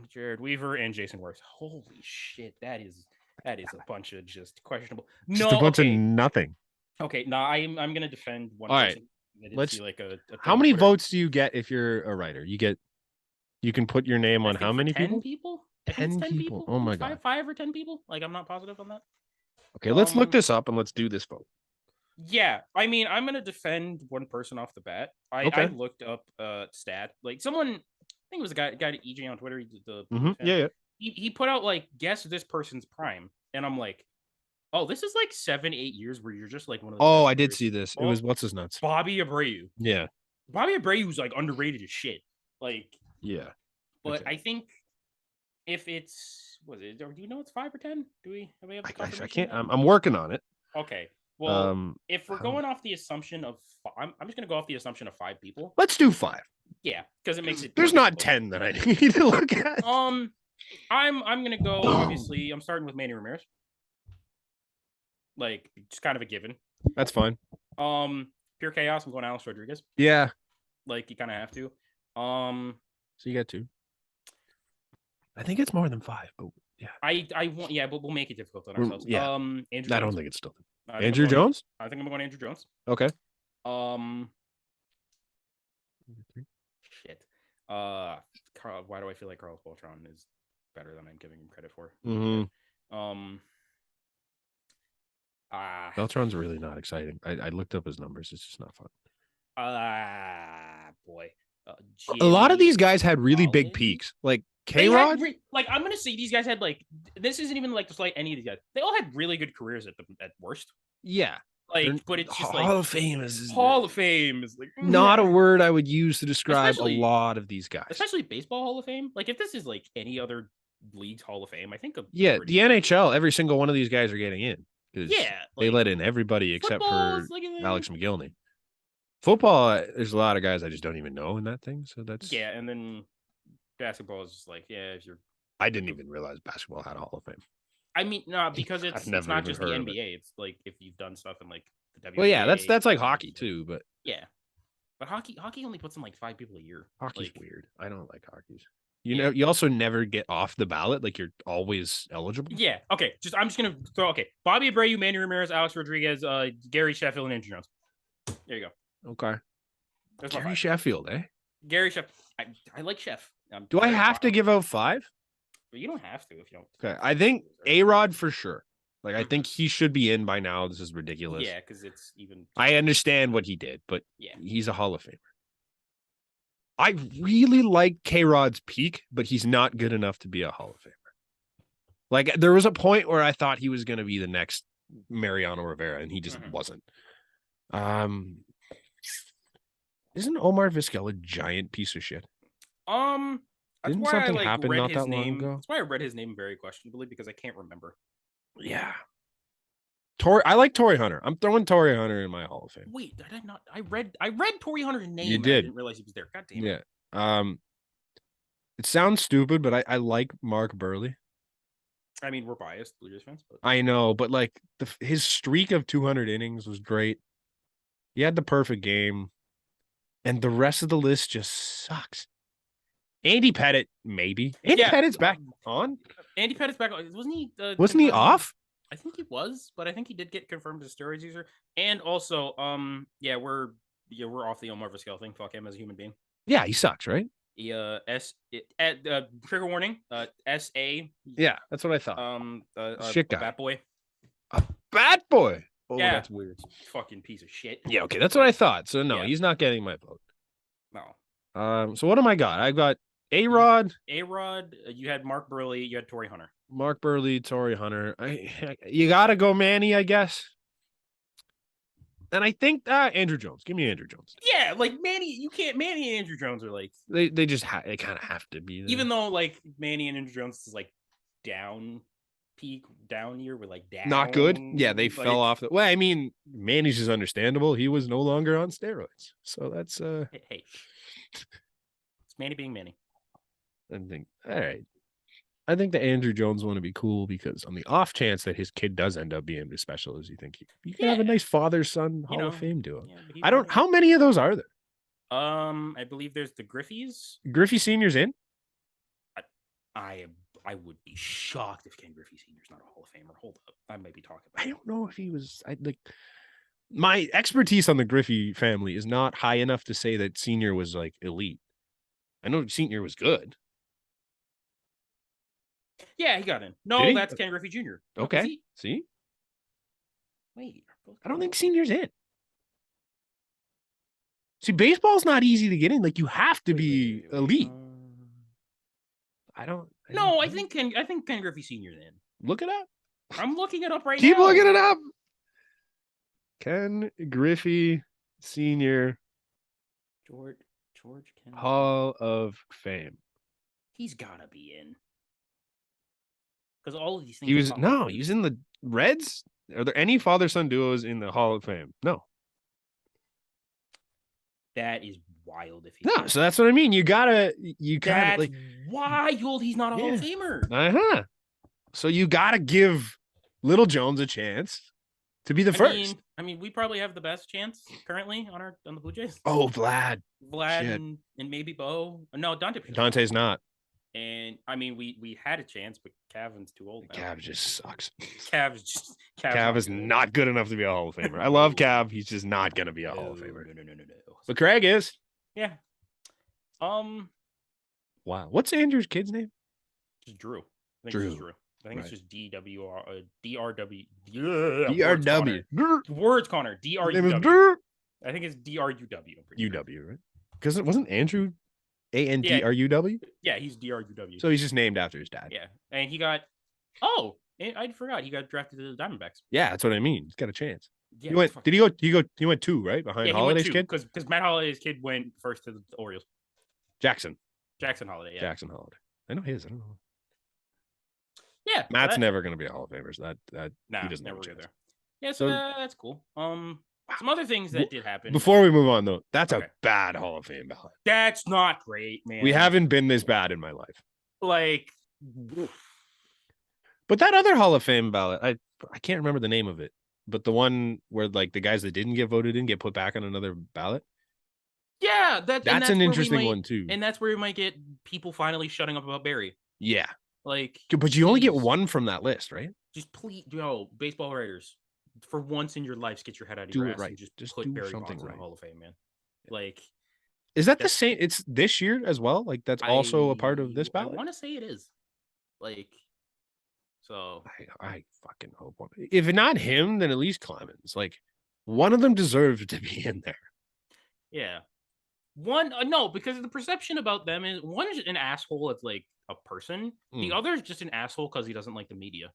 Jared Weaver, and Jason Worth. Holy shit, that is a bunch of just questionable. Just a bunch of nothing. Okay, no, I'm gonna defend one. All right, let's see how many votes do you get if you're a writer? You can put your name on how many 10 people? 10 people. Oh my god, 5 or 10 people. I'm not positive on that. Okay, let's look this up and let's do this vote. Yeah, I mean, I'm gonna defend one person off the bat. I looked up stat. Someone, I think it was a guy at EJ on Twitter. He did the He put out guess this person's prime, and I'm like, oh, this is 7-8 years where you're just one of the. Oh, I did see this. It was what's his nuts? Bobby Abreu. Yeah, Bobby Abreu's underrated as shit. Yeah, but I think if it's do you know it's 5 or 10? Do we have I can't. I'm working on it. Okay. Well, if we're going off the assumption of, I'm just gonna go off the assumption of 5 people. Let's do 5. Yeah, because it makes it. There's not 10 that I need to look at. I'm gonna go. Obviously, I'm starting with Manny Ramirez. Like, just kind of a given. That's fine. Pure chaos. I'm going Alex Rodriguez. Yeah. Like, you kind of have to. So you got 2. I think it's more than 5. But yeah. I want. Yeah, but we'll make it difficult on ourselves. Yeah. Andrew I Jones. don't think it's still. Andrew Jones? I think I'm going Andrew Jones. Okay. Shit. Carl. Why do I feel like Carlos Beltran is better than I'm giving him credit for? Beltran's really not exciting. I looked up his numbers. It's just not fun. Boy. A lot of these guys had really big peaks. Like K-Rod? Like, I'm going to say these guys had, like, this isn't even, like, to slight any of these guys. They all had really good careers at worst. Yeah. Like, but it's just like Hall of Fame is like not a word I would use to describe a lot of these guys. Especially baseball Hall of Fame. Like, if this is like any other league's Hall of Fame, I think the NHL, every single one of these guys are getting in. Yeah. They let in everybody except for Alex McGillney. Football, there's a lot of guys I just don't even know in that thing. So that's and then basketball is just like, if you're I didn't even realize basketball had a Hall of Fame. I mean, no, because it's not just the NBA. It's like if you've done stuff in like the WNBA. Well, yeah, that's like hockey too, but yeah, but hockey only puts in like 5 people a year. Hockey's weird. I don't like hockey. You know, you also never get off the ballot. Like you're always eligible. Yeah. Okay. I'm just gonna throw. Okay. Bobby Abreu, Manny Ramirez, Alex Rodriguez, Gary Sheffield, and Andrew Jones. There you go. Okay. Gary Sheffield, eh? Gary Sheffield. I like Chef. Do I have to give out 5? But you don't have to if you don't. Okay, I think A-Rod for sure. Like, I think he should be in by now. This is ridiculous. Yeah, because it's even. I understand what he did, but yeah, he's a Hall of Famer. I really like K-Rod's peak, but he's not good enough to be a Hall of Famer. Like, there was a point where I thought he was going to be the next Mariano Rivera, and he just wasn't. Isn't Omar Vizquel a giant piece of shit? That's Didn't why something I like happen read not his that long name. ago? That's why I read his name very questionably because I can't remember. Yeah. I like Torrey Hunter. I'm throwing Torrey Hunter in my Hall of Fame. Wait, did I not? I read Torrey Hunter's name. You did. I didn't realize he was there. God damn it. Yeah. It sounds stupid, but I like Mark Burley. I mean, we're biased Blue Jays fans, but I know, but like his streak of 200 innings was great. He had the perfect game, and the rest of the list just sucks. Andy Pettitte, maybe. Andy Pettitte's back on. Andy Pettitte's back on. Wasn't he? Wasn't he off? I think he was, but I think he did get confirmed as a steroids user. And also, we're off the Omar Vizquel thing. Fuck him as a human being. Yeah, he sucks, right? Trigger warning. SA. Yeah, that's what I thought. Shit guy. Bat boy. A bat boy. Oh, yeah, that's weird. Fucking piece of shit. Yeah, okay, that's what I thought. So no, he's not getting my vote. No. So what am I got? I got A-Rod. You had Mark Burley. You had Torrey Hunter. Mark Burley, Torrey Hunter. You gotta go Manny, I guess. And I think Andrew Jones. Give me Andrew Jones. Yeah, like Manny. You can't. Manny and Andrew Jones are like they just they kind of have to be there. Even though like Manny and Andrew Jones is like down year with like down. Not good. Yeah, they fell off. Well, I mean, Manny's is understandable. He was no longer on steroids, so that's Hey, it's Manny being Manny. I think all right. I think the Andrew Jones one would be cool because on the off chance that his kid does end up being as special as you think, you can have a nice father-son Hall of Fame duo. Yeah, how many of those are there? I believe there's the Griffeys. Griffey Senior's in? I would be shocked if Ken Griffey Senior's not a Hall of Famer. Hold up. I might be talking about I don't know if he was my expertise on the Griffey family is not high enough to say that Senior was like elite. I know Senior was good. Yeah, he got in. No, that's Ken Griffey Jr. Okay. See? Wait. I don't think Senior's in. See, baseball's not easy to get in. Like, you have to be elite. I think Ken Griffey Sr.'s in. Look it up. I'm looking it up right now. Keep looking it up. Ken Griffey Sr. George Kennedy. Hall of Fame. He's gotta be in. Because all of these things. He was in the Reds, Are there any father-son duos in the Hall of Fame? No. That is wild. If no, so that's what I mean. You gotta that's wild. He's not a Hall of Famer. So you gotta give Little Jones a chance to be the first. I mean, we probably have the best chance currently on the Blue Jays. Oh, Vlad and maybe Bo. No, Dante's not. And I mean, we had a chance, but Cavan's too old now. Cav just sucks. Cav is not good enough to be a Hall of Famer. I love Cav. He's just not gonna be a Hall of Famer. No. But Craig is. Yeah. Wow. What's Andrew's kid's name? Just Drew. I think Drew. It's Drew. I think it's just DRW. DRW. Words, Connor. DRUW. I think it's DRUW. UW, right? Because it wasn't Andrew ANDRUW? Yeah, he's DRUW. So he's just named after his dad. Yeah. And he got I forgot he got drafted to the Diamondbacks. Yeah, that's what I mean. He's got a chance. Yeah, he went 2, right? Behind Holiday's kid? Because Matt Holiday's kid went first to the Orioles. Jackson Holiday, yeah. Jackson Holiday. I know his. I don't know. Yeah. Matt's never going to be a Hall of Famer. So he doesn't never have a chance. there. Yeah, so that's cool. Some other things that did happen. Before we move on, though, that's a bad Hall of Fame ballot. That's not great, man. We haven't been this bad in my life. Like, but that other Hall of Fame ballot, I can't remember the name of it, but the one where like the guys that didn't get voted in get put back on another ballot. Yeah, that's an interesting one too. And that's where we might get people finally shutting up about Barry. Yeah. Like, but you only get one from that list, right? Just please, baseball writers, for once in your lives, get your head out of do your it ass right. And just put do Barry something Bonds in right. the Hall of Fame, man. Like, is that the same? It's this year as well. Like that's also a part of this ballot. I want to say it is. Like, so I fucking hope one. If not him, then at least Clemens. Like one of them deserves to be in there. Yeah. One no, because the perception about them is one is an asshole as like a person. The other is just an asshole because he doesn't like the media.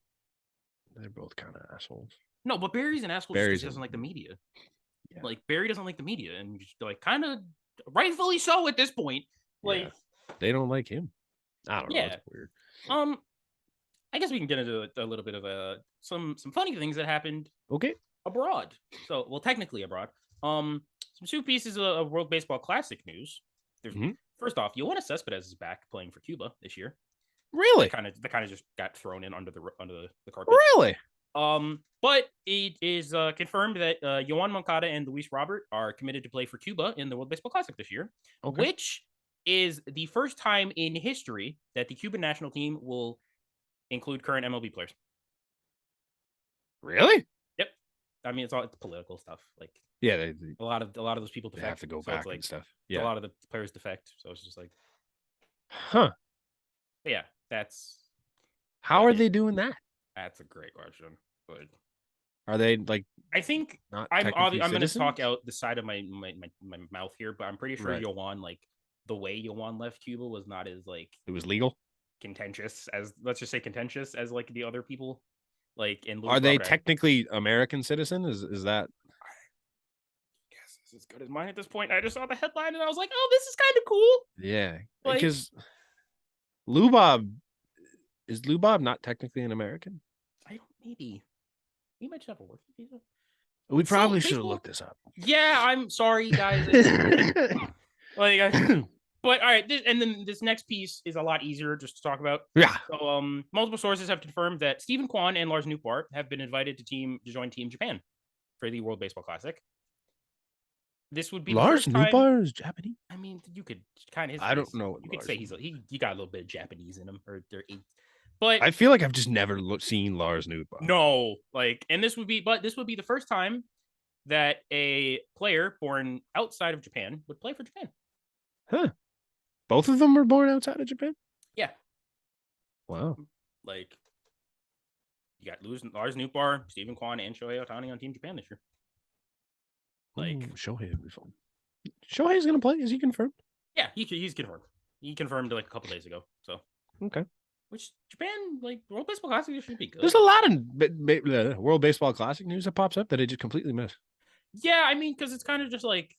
They're both kind of assholes. No, but Barry's an asshole because he doesn't like the media. Yeah. Like Barry doesn't like the media, and just like kind of rightfully so at this point. Like they don't like him. I don't know. It's weird. I guess we can get into a little bit of some funny things that happened. Okay. Abroad. So, well, technically abroad. Some 2 pieces of World Baseball Classic news. There's first off, Yoenis Cespedes is back playing for Cuba this year. Really? That kind of just got thrown in under the carpet. Really? But it is confirmed that Yoan Moncada and Luis Robert are committed to play for Cuba in the World Baseball Classic this year, which is the first time in history that the Cuban national team will include current MLB players. Really? Yep. I mean, it's political stuff. Like, yeah, a lot of those people defect. They have to go back and stuff. Yeah, a lot of the players defect. So it's just like, huh? Yeah, that's. How are they doing that? That's a great question. But are they like? I think I'm going to talk out the side of my mouth here, but I'm pretty sure Yoan, like the way Yoan left Cuba was not as like it was legal, contentious as like the other people. Like in are they technically American citizen? Is that? Yes, it's as good as mine at this point. I just saw the headline and I was like, oh, this is kind of cool. Yeah, because Lubov is not technically an American? Maybe he might just have a working visa. We probably should have looked this up. Yeah, I'm sorry, guys. But all right, then this next piece is a lot easier just to talk about. Yeah. So, multiple sources have confirmed that Stephen Kwan and Lars Nootbaar have been invited to join Team Japan for the World Baseball Classic. This would be Lars Nootbaar is Japanese. I mean, you could kind of. I don't know. You could say he got a little bit of Japanese in him, but I feel like I've just never seen Lars Nootbaar. No, and this would be the first time that a player born outside of Japan would play for Japan. Huh. Both of them were born outside of Japan? Yeah. Wow. Like, you got Lars Nootbaar, Stephen Kwan, and Shohei Ohtani on Team Japan this year. Like, Shohei would be fun. Shohei's going to play? Is he confirmed? Yeah, he's confirmed. He confirmed like a couple days ago. So okay. Which Japan, like World Baseball Classic, should be good. There's a lot of World Baseball Classic news that pops up that I just completely miss. Yeah, I mean, because it's kind of just like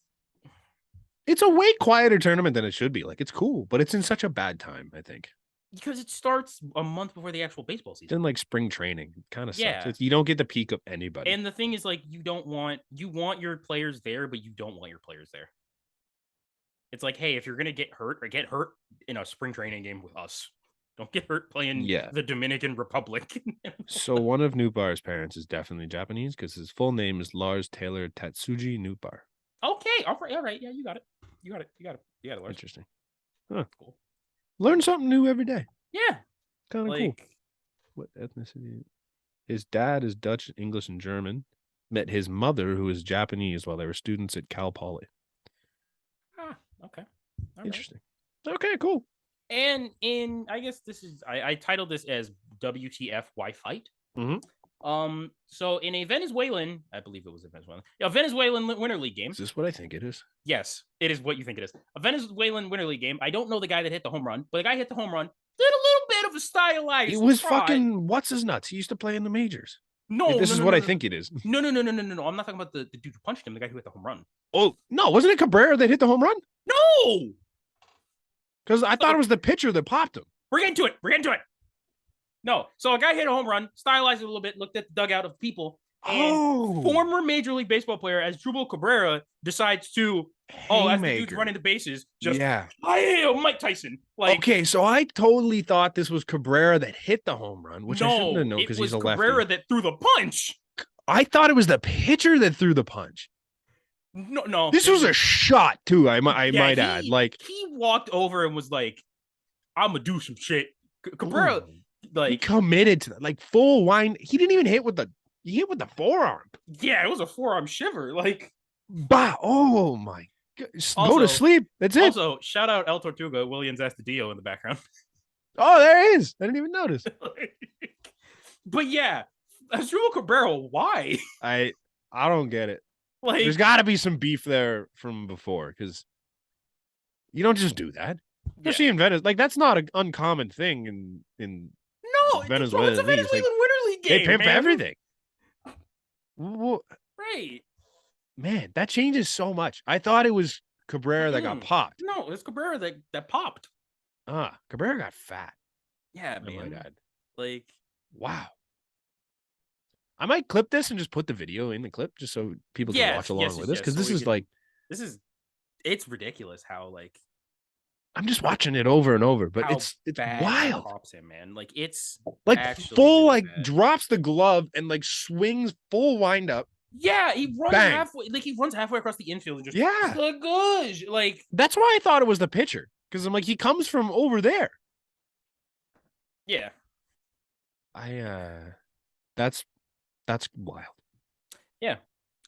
it's a way quieter tournament than it should be. Like it's cool, but it's in such a bad time. I think. because it starts a month before the actual baseball season. Then like spring training kind of Yeah. sucks. You don't get the peak of anybody. And the thing is, like, you want your players there, but you don't want your players there. It's like, hey, if you're gonna get hurt in a spring training game with us, don't get hurt playing the Dominican Republic. So one of Nupbar's parents is definitely Japanese because his full name is Lars Taylor Tatsuji Nupbar. Okay, all right, yeah, you got it, Lars. Interesting. Huh. Cool. Learn something new every day. Yeah, kind of cool. What ethnicity? His dad is Dutch, English, and German. Met his mother, who is Japanese, while they were students at Cal Poly. Okay. Interesting. Right. Okay, cool. And I guess this is I titled this as WTF Why Fight? Mm-hmm. So in a Venezuelan, I believe it was a Venezuelan Winter League game. Is this what I think it is? Yes, it is what you think it is. A Venezuelan Winter League game. I don't know the guy that hit the home run, but the guy hit the home run. Did a little bit of a stylized. It was fucking what's his nuts. He used to play in the majors. No, this is what I think it is. No. I'm not talking about the dude who punched him, the guy who hit the home run. Oh, no. Wasn't it Cabrera that hit the home run? No! Because I thought it was the pitcher that popped him. We're getting to it. No. So a guy hit a home run, stylized it a little bit, looked at the dugout of people, and former Major League Baseball player Asdrubal Cabrera decides to, as the dude's running the bases, Mike Tyson. Like, okay, so I totally thought this was Cabrera that hit the home run, which I shouldn't have known because he's a lefty. Cabrera that threw the punch. I thought it was the pitcher that threw the punch. No. This was a shot too. I might add. Like he walked over and was like, "I'm gonna do some shit." Cabrera, he committed to that, like full wind. He didn't even hit with the forearm. Yeah, it was a forearm shiver. Like, oh my god, go to sleep. That's it. Also, shout out El Tortuga, Williams Astudillo in the background. Oh, there he is. I didn't even notice. But yeah, Asdrubal Cabrera, why? I don't get it. Like, there's got to be some beef there from before because you don't just do that, especially in Venezuela. Like that's not an uncommon thing in Venezuela. It's a Venezuelan Winter League game. They pimp everything. Right, man, that changes so much. I thought it was Cabrera that got popped. No, it's Cabrera that popped. Cabrera got fat. Yeah, man. Like, wow. I might clip this and just put the video in the clip just so people can watch along with us because it's ridiculous how like I'm just watching it over and over, but it's wild. Pops him, man. Like it's like full really like drops the glove and like swings full wind up. Yeah, he runs halfway. Like he runs halfway across the infield and just gosh, like that's why I thought it was the pitcher because I'm like he comes from over there. Yeah, That's wild. Yeah.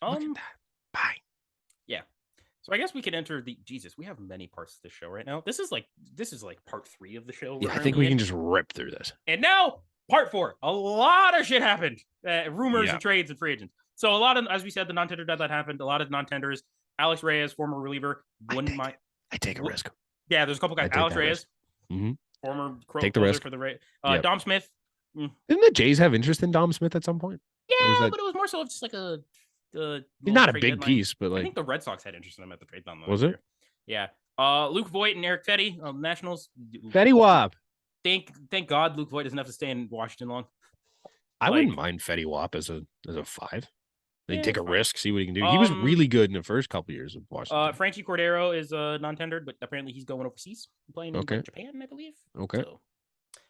Look at that. Bye. Yeah. So I guess we could enter the we have many parts of the show right now. This is like part 3 of the show. Yeah, I think we can just rip through this. And now part 4. A lot of shit happened. Rumors and trades and free agents. So a lot of, as we said, the non-tender deadline happened. A lot of non-tenders. Alex Reyes, former reliever, I take a risk. Yeah, there's a couple guys. Alex Reyes, former take the risk for the Rays. Dom Smith. Didn't the Jays have interest in Dom Smith at some point? Yeah, but it was more so just like he's not a big piece, but like I think the Red Sox had interest in him at the trade deadline. Was it? Yeah. Luke Voit and Eric Fetty, Nationals. Fetty Wap. Thank God Luke Voit doesn't have to stay in Washington long. I wouldn't mind Fetty Wap as a 5. They take a risk, see what he can do. He was really good in the first couple years of Washington. Frankie Cordero is non-tendered, but apparently he's going overseas, playing in Japan, I believe. Okay. So,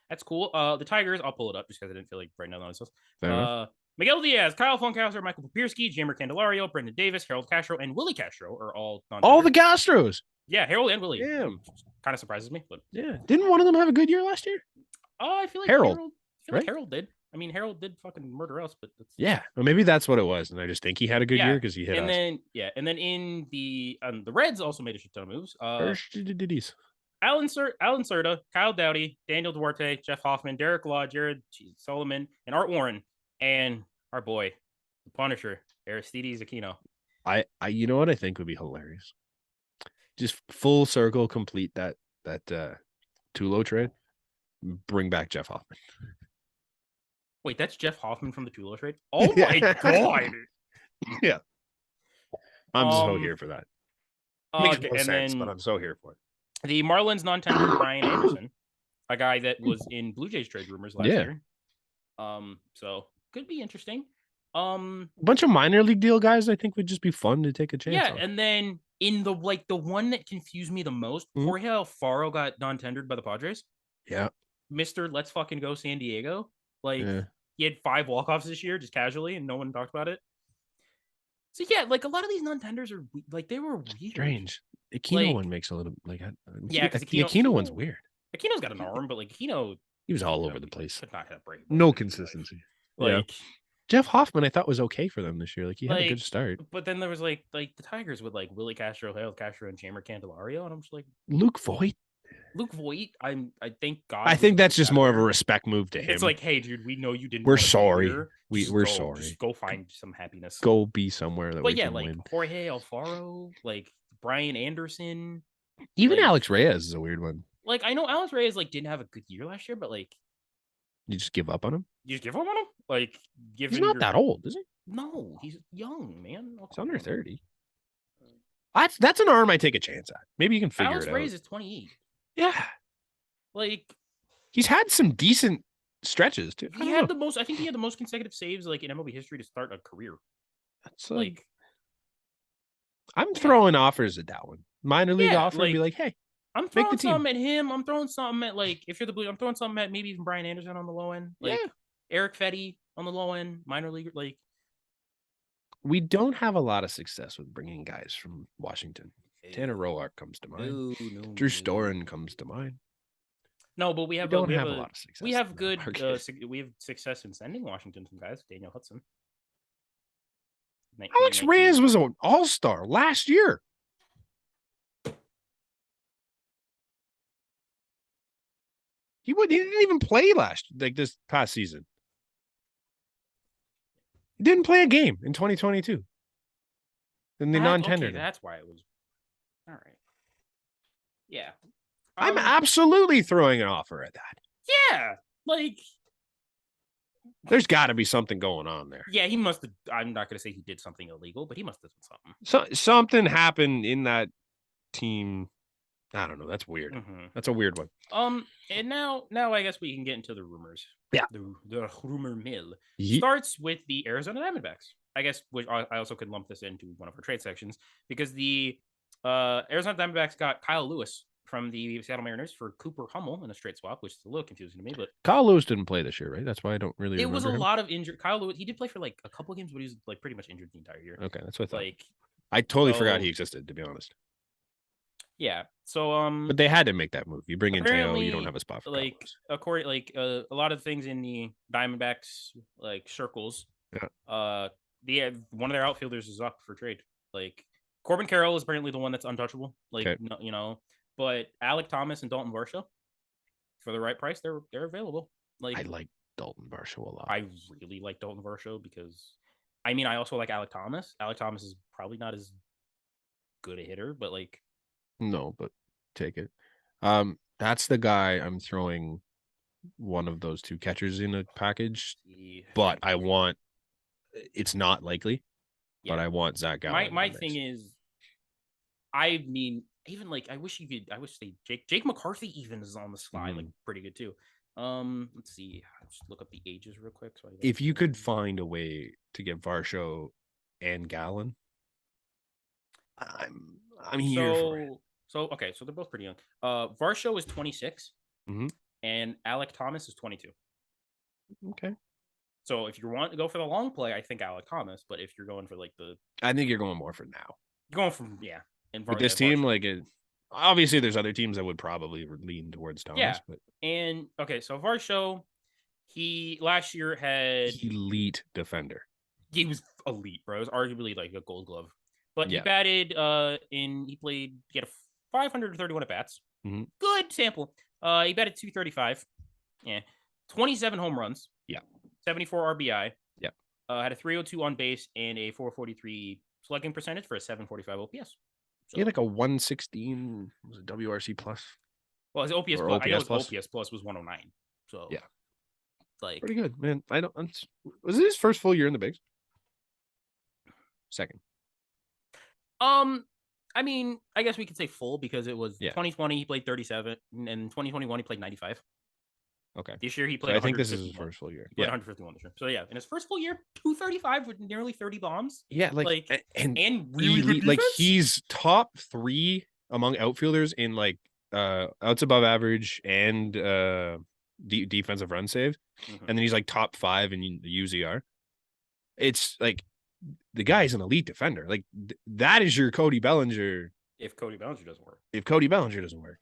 that's cool. The Tigers, I'll pull it up just because I didn't feel like writing down all this stuff. Miguel Diaz, Kyle Funkhauser, Michael Papirski, Jamer Candelario, Brendan Davis, Harold Castro, and Willie Castro are all non-tendered. All the Castros. Yeah, Harold and Willie. Damn. Kind of surprises me, but yeah. Didn't one of them have a good year last year? I feel like Harold. Like Harold did. I mean, Harold did fucking murder us, but well, maybe that's what it was, and I just think he had a good year because he hit and us. And then in the Reds also made a shit ton of moves. Alan Serta, Kyle Dowdy, Daniel Duarte, Jeff Hoffman, Derek Law, Jared Solomon, and Art Warren, and our boy, the Punisher, Aristides Aquino. You know what I think would be hilarious? Just full circle complete that Tulo trade. Bring back Jeff Hoffman. Wait, that's Jeff Hoffman from the Tulo trade? Oh my god! Yeah, I'm so here for that. Makes no sense, but I'm so here for it. The Marlins non-tender Brian Anderson. a guy that was in Blue Jays trade rumors last year. So could be interesting. A bunch of minor league deal guys I think would just be fun to take a chance on. And then in the one that confused me the most, Jorge Alfaro got non-tendered by the Padres. Yeah. Mr. Let's fucking go San Diego. He had 5 walk-offs this year just casually and no one talked about it. So yeah, a lot of these non-tenders are they were weird. Strange. Aquino one makes a little because the Aquino one's weird. Aquino's got an arm, but Aquino, he was all over the place. Could not hit a break. No consistency. Jeff Hoffman, I thought was okay for them this year. He had a good start. But then there was the Tigers with Willie Castro, Harold Castro, and Chamber Candelario, and I'm just Luke Voigt. I thank God. I think that's just more of a respect move to him. It's hey, dude, we know you didn't. We're sorry. We're sorry. Just go find some happiness. Go be somewhere that we can win. Jorge Alfaro, Brian Anderson. Even Alex Reyes is a weird one. I know Alex Reyes didn't have a good year last year, but you just give up on him? You just give up on him? He's not that old, is he? No, he's young, man. He's under 30. That's an arm I take a chance at. Maybe you can figure Alex it out. Reyes is 28. Yeah. He's had some decent stretches too. I think he had the most consecutive saves in MLB history to start a career. That's I'm throwing offers at that one. Minor league offer be hey, I'm throwing something at him. I'm throwing something at if you're the Blue, I'm throwing something at maybe even Brian Anderson on the low end. Eric Fetty on the low end, minor league. We don't have a lot of success with bringing guys from Washington. Tanner Roark comes to mind. Drew Storen comes to mind. No, but we don't have a lot of success. We have we have success in sending Washington some guys. Daniel Hudson. Alex Reyes was an all-star last year. He didn't even play this past season. He didn't play a game in 2022. In the non-tender. Okay, that's why it was. All right. Yeah. I'm absolutely throwing an offer at that. Yeah. There's got to be something going on there. Yeah, he must have. I'm not going to say he did something illegal, but he must have done something. Something happened in that team. I don't know. That's weird. Mm-hmm. That's a weird one. And now I guess we can get into the rumors. Yeah. The rumor mill starts with the Arizona Diamondbacks. I guess which I also could lump this into one of our trade sections because the Arizona Diamondbacks got Kyle Lewis from the Seattle Mariners for Cooper Hummel in a straight swap, which is a little confusing to me. But Kyle Lewis didn't play this year, right? That's why I don't really. It was a lot of injured. Kyle Lewis, he did play for a couple of games, but he was pretty much injured the entire year. Okay, that's what I thought. I totally forgot he existed, to be honest. Yeah. So but they had to make that move. You bring in Teo, you don't have a spot for according a lot of things in the Diamondbacks circles. Yeah. One of their outfielders is up for trade. Corbin Carroll is apparently the one that's untouchable. But Alek Thomas and Dalton Varsho, for the right price, they're available. I like Dalton Varsho a lot. I really like Dalton Varsho because I also like Alek Thomas. Alek Thomas is probably not as good a hitter, but no, but take it. That's the guy I'm throwing one of those two catchers in a package, but it's not likely, but I want Zach Gallen. My thing is, even I wish Jake McCarthy even is on the slide, pretty good too. Let's see. I'll just look up the ages real quick. If you could find a way to get Varsho and Gallen, I'm here for it. So they're both pretty young. Varsho is 26, and Alek Thomas is 22. Okay. So if you want to go for the long play, I think Alek Thomas. But if you're going for I think you're going more for now. You're going from And with this team, obviously there's other teams that would probably lean towards Thomas. Yeah. But And so Varsho, he last year had elite defender. He was elite, bro. It was arguably a Gold Glove. But he batted he had 531 at bats. Mm-hmm. Good sample. He batted 235. Yeah. 27 home runs. Yeah. 74 RBI. Yeah. Had a 302 on base and a 443 slugging percentage for a 745 OPS. So, he had a 116 was it WRC plus. Well, his OPS plus, I know his OPS plus was 109. So yeah. Pretty good, man. Was it his first full year in the bigs? Second. I mean, I guess we could say full because it was Yeah. 2020 he played 37, and 2021 he played 95. Okay. This year he So played. I think this is his first full year. He played 151 this year. So yeah, in his first full year, 235 with nearly 30 bombs. Yeah, and really good defense. Like he's top 3 among outfielders in like outs above average and defensive run save, and then he's like top 5 in the UZR. It's like the guy's an elite defender. Like that is your Cody Bellinger. If Cody Bellinger doesn't work.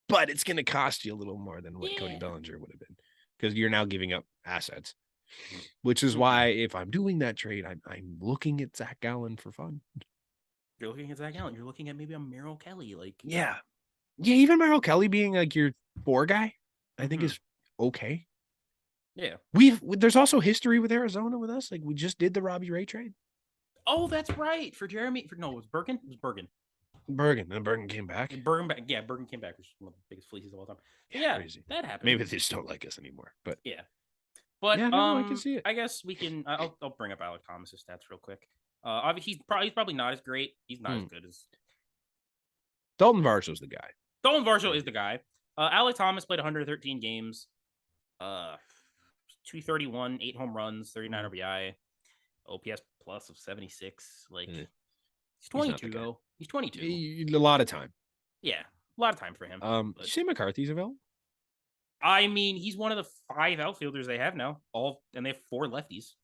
But it's going to cost you a little more than what Cody Bellinger would have been, because you're now giving up assets, which is why if I'm doing that trade, I'm looking at Zach Gallen for fun. You're looking at Zach Gallen. You're looking at maybe a Merrill Kelly. Yeah, even Merrill Kelly being like your 4 guy, I think is okay. Yeah. There's also history with Arizona with us. Like we just did the Robbie Ray trade. Oh, that's right. For Jeremy. It was Bergen. It was Bergen. Then Bergen came back. Bergen came back, which is one of the biggest fleeces of all time. Yeah, crazy. That happened. Maybe they just don't like us anymore. But yeah. But yeah, no, I can see it. I guess we can. I'll bring up Alek Thomas's stats real quick. He's probably not as great. He's not as good as Dalton Varsho's the guy. Dalton Varsho is the guy. Alek Thomas played 113 games. 231, 8 home runs, 39 RBI, OPS plus of 76. Like he's 22 though. He's 22. A lot of time. Yeah, a lot of time for him. Did you say McCarthy's available? I mean, he's one of the 5 outfielders they have now. And they have 4 lefties.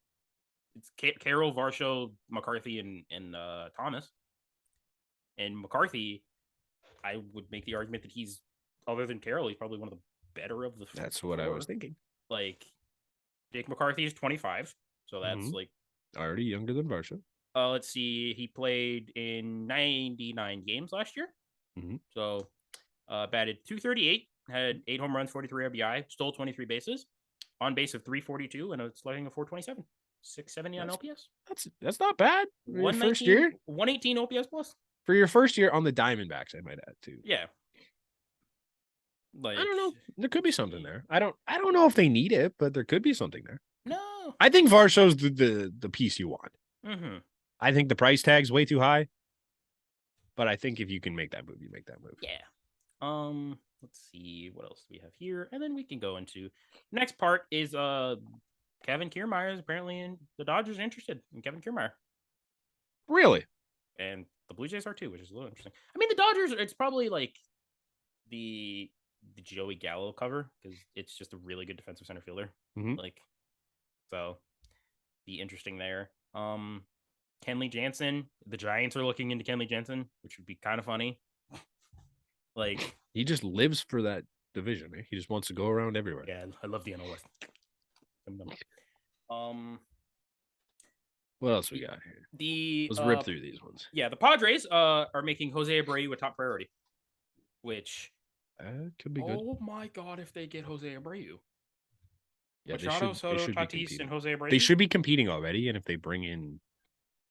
It's Carroll, Varsho, McCarthy, and Thomas. And McCarthy, I would make the argument that he's, other than Carroll, he's probably one of the better of the 4. That's what I was thinking. Like, Jake McCarthy is 25, so that's like already younger than Varsho. Let's see, he played in 99 games last year. So batted 238, had 8 home runs, 43 RBI, stole 23 bases, on base of 342, and a slugging of 427, 670 on OPS. That's not bad. Your first year, 118 OPS plus for your first year on the Diamondbacks. I might add too. Yeah. Like, I don't know. There could be something there. I don't know if they need it, but there could be something there. No. I think Varsho's the piece you want. I think the price tag's way too high. But I think if you can make that move, you make that move. Yeah. Let's see what else we have here. And then we can go into next part is Kevin Kiermaier is apparently in the Dodgers are interested in Kevin Kiermaier. Really? And the Blue Jays are too, which is a little interesting. I mean, the Dodgers, it's probably like the Joey Gallo cover because it's just a really good defensive center fielder. Like, so be interesting there. Kenley Jansen, the Giants are looking into Kenley Jansen, which would be kind of funny. Like, he just lives for that division. Eh? He just wants to go around everywhere. Yeah, I love the NL West. What else we got here? Let's rip through these ones. Yeah, the Padres are making Jose Abreu a top priority, which could be good. Oh my God, if they get Jose Abreu. Yeah, Machado, Soto, Tatis, and Jose Abreu. They should be competing already, and if they bring in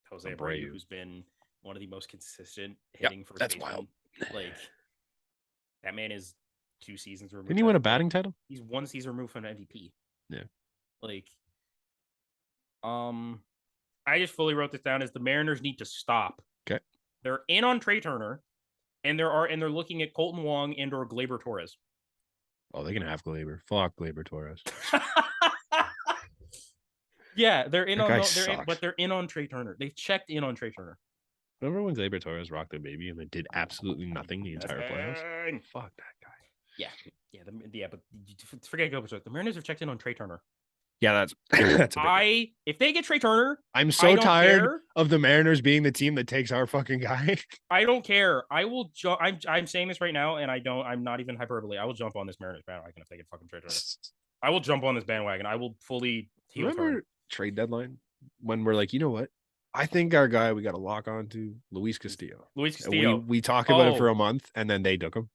Jose Abreu, who's been one of the most consistent hitting first baseman. That's wild. Like, that man is 2 seasons removed. Didn't he win a batting title? He's 1 season removed from an MVP. Yeah. Like, I just fully wrote this down as the Mariners need to stop. Okay. They're in on Trey Turner, and they're looking at Colton Wong and or Gleyber Torres. Oh, they can have Gleyber. Fuck Gleyber Torres. Yeah, they're in on but they're in on Trey Turner. They've checked in on Trey Turner. Remember when Gleyber Torres rocked their baby and they did absolutely nothing the entire playoffs? Fuck that guy. Yeah, but forget Gleyber Torres. The Mariners have checked in on Trey Turner. Yeah, that's if they get Trey Turner, I'm so tired of the Mariners being the team that takes our fucking guy. I don't care. I will jump. I'm saying this right now, and I'm not even hyperbole. I will jump on this Mariners bandwagon if they get fucking Trey Turner. I will jump on this bandwagon. I will fully remember trade dedeadline when we're like, you know what? I think our guy we got to lock on to Luis Castillo. We talk about it for a month, and then they took him.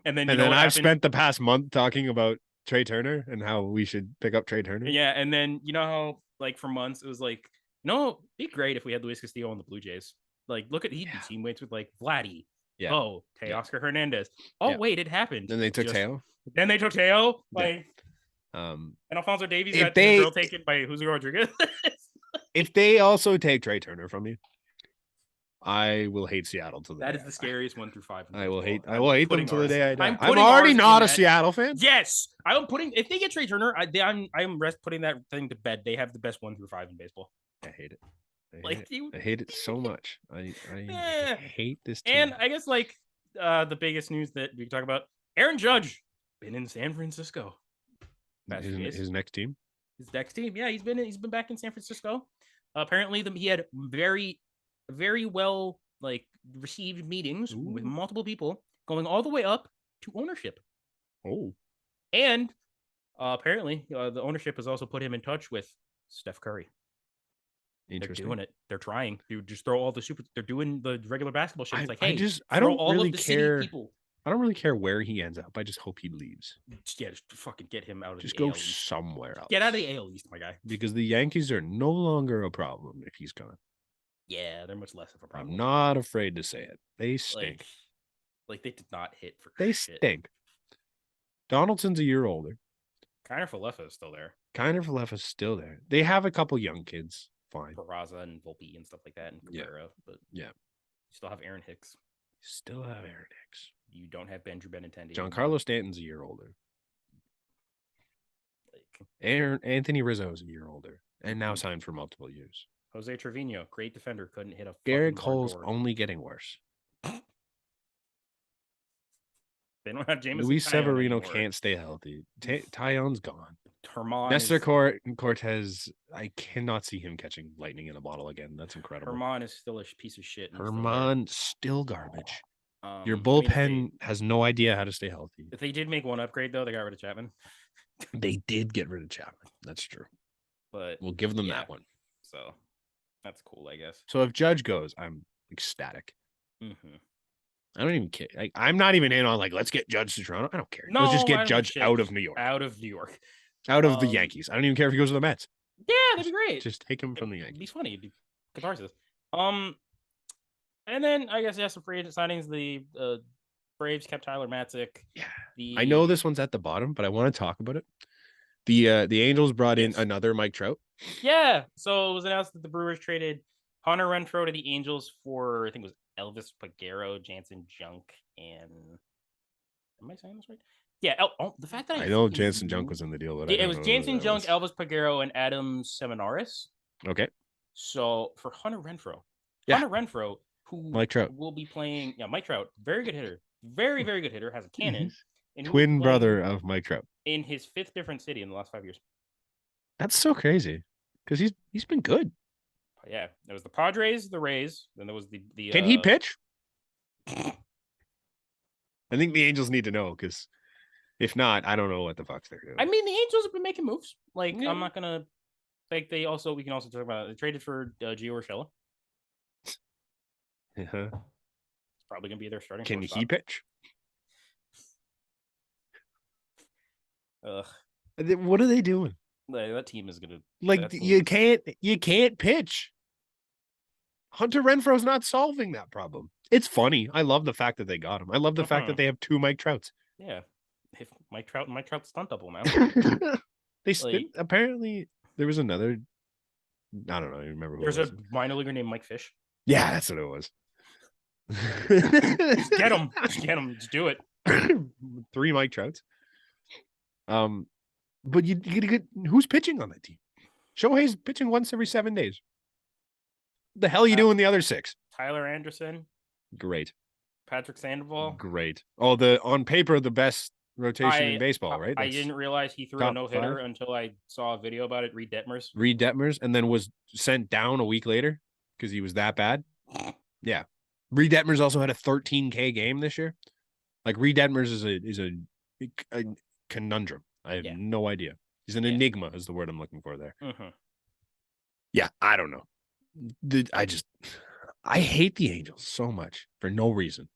And then I've spent the past month talking about Trey Turner and how we should pick up Trey Turner. Yeah, and then you know how like for months it was like, no, it'd be great if we had Luis Castillo on the Blue Jays. Like, look at he'd be teammates with like Vladdy. Yeah. Oh, Teoscar Hernandez. Oh, wait, it happened. Then they took Teo. Like, and Alfonso Davies got the girl taken by Jose Rodriguez. If they also take Trey Turner from you, I will hate Seattle till the day That is the scariest 1 through 5. I will hate them till the day I die. I'm already not a Seattle fan. Yes, I'm putting. If they get Trey Turner, I'm putting that thing to bed. They have the best 1 through 5 in baseball. I hate it. I hate it so much. I hate this team. And I guess the biggest news that we can talk about: Aaron Judge been in San Francisco. His next team. His next team. Yeah, he's been back in San Francisco. Apparently, he had very, very well received meetings with multiple people, going all the way up to ownership. Oh, and apparently, the ownership has also put him in touch with Steph Curry. They're doing it. They're trying to just throw all the super. They're doing the regular basketball shit. It's I don't really care. People. I don't really care where he ends up. I just hope he leaves. Yeah, just fucking get him out of just the AL go East. somewhere else. Get out of the AL East, my guy. Because the Yankees are no longer a problem if he's gone. Yeah, they're much less of a problem. I'm not afraid to say it. They stink. They did not hit for They shit. stink. Donaldson's a year older. Kiner Falefa is still there. Kiner Falefa's still there. They have a couple young kids. Fine. Peraza and Volpe and stuff like that, and Cabrera. But yeah, you still have Aaron Hicks. You don't have Benju Benintendi. Giancarlo Stanton's a year older. Anthony Rizzo is a year older, and now signed for multiple years. Jose Trevino, great defender, couldn't hit a. Garrett Cole's only getting worse. They don't have Jameson. Luis Severino can't stay healthy. Tyon's gone. Nestor Cortez, I cannot see him catching lightning in a bottle again. That's incredible. Herman is still a piece of shit. Herman still garbage. Your bullpen has no idea how to stay healthy. If they did make one upgrade, though, they got rid of Chapman. They did get rid of Chapman. That's true. But we'll give them that one. So that's cool, I guess. So if Judge goes, I'm ecstatic. Mm-hmm. I don't even care. I'm not even in on let's get Judge to Toronto. I don't care. No, let's just get Judge out of New York. Out of New York. Out of the Yankees. I don't even care if he goes to the Mets. Yeah, that'd be great. Just take him from the Yankees. It'd be funny. It'd be catharsis. And then I guess some free agent signings. The Braves kept Tyler Matzik. Yeah. I know this one's at the bottom, but I want to talk about it. The Angels brought in another Mike Trout. Yeah. So it was announced that the Brewers traded Hunter Renfroe to the Angels for, I think it was Elvis Peguero, Jansen Junk, and am I saying this right? Yeah. The fact that I know Jansen Junk was in the deal, but it was Jansen Junk, Elvis Peguero, and Adam Seminaris. Okay. So for Hunter Renfroe, who Mike Trout will be playing. Yeah, Mike Trout, very good hitter, very very good hitter, has a cannon. And twin brother of Mike Trout in his 5th different city in the last 5 years. That's so crazy because he's been good. Yeah, there was the Padres, the Rays, then there was the. Can he pitch? I think the Angels need to know because if not, I don't know what the fuck they're doing. I mean, the Angels have been making moves. I'm not gonna. We can also talk about it. They traded for Gio Urshela. Uh-huh. It's probably gonna be their starting. Can he pitch? What are they doing? That team is gonna you can't pitch. Hunter Renfroe's not solving that problem. It's funny. I love the fact that they got him. I love the fact that they have 2 Mike Trouts. Yeah, if Mike Trout stunt double now. Apparently there was another. I don't know. I remember. There's a minor leaguer named Mike Fish. Yeah, that's what it was. Just get him. Just do it. 3 Mike Trouts. But you get who's pitching on that team? Shohei's pitching once every 7 days. What the hell are you doing the other 6? Tyler Anderson. Great. Patrick Sandoval. Great. Oh, on paper the best rotation in baseball, right? I didn't realize he threw a no-hitter until I saw a video about it. Reed Detmers, and then was sent down a week later because he was that bad. Yeah. Reed Detmers also had a 13K game this year. Reed Detmers is a conundrum. I have no idea. He's an enigma is the word I'm looking for there. Mm-hmm. Yeah, I don't know. I hate the Angels so much for no reason.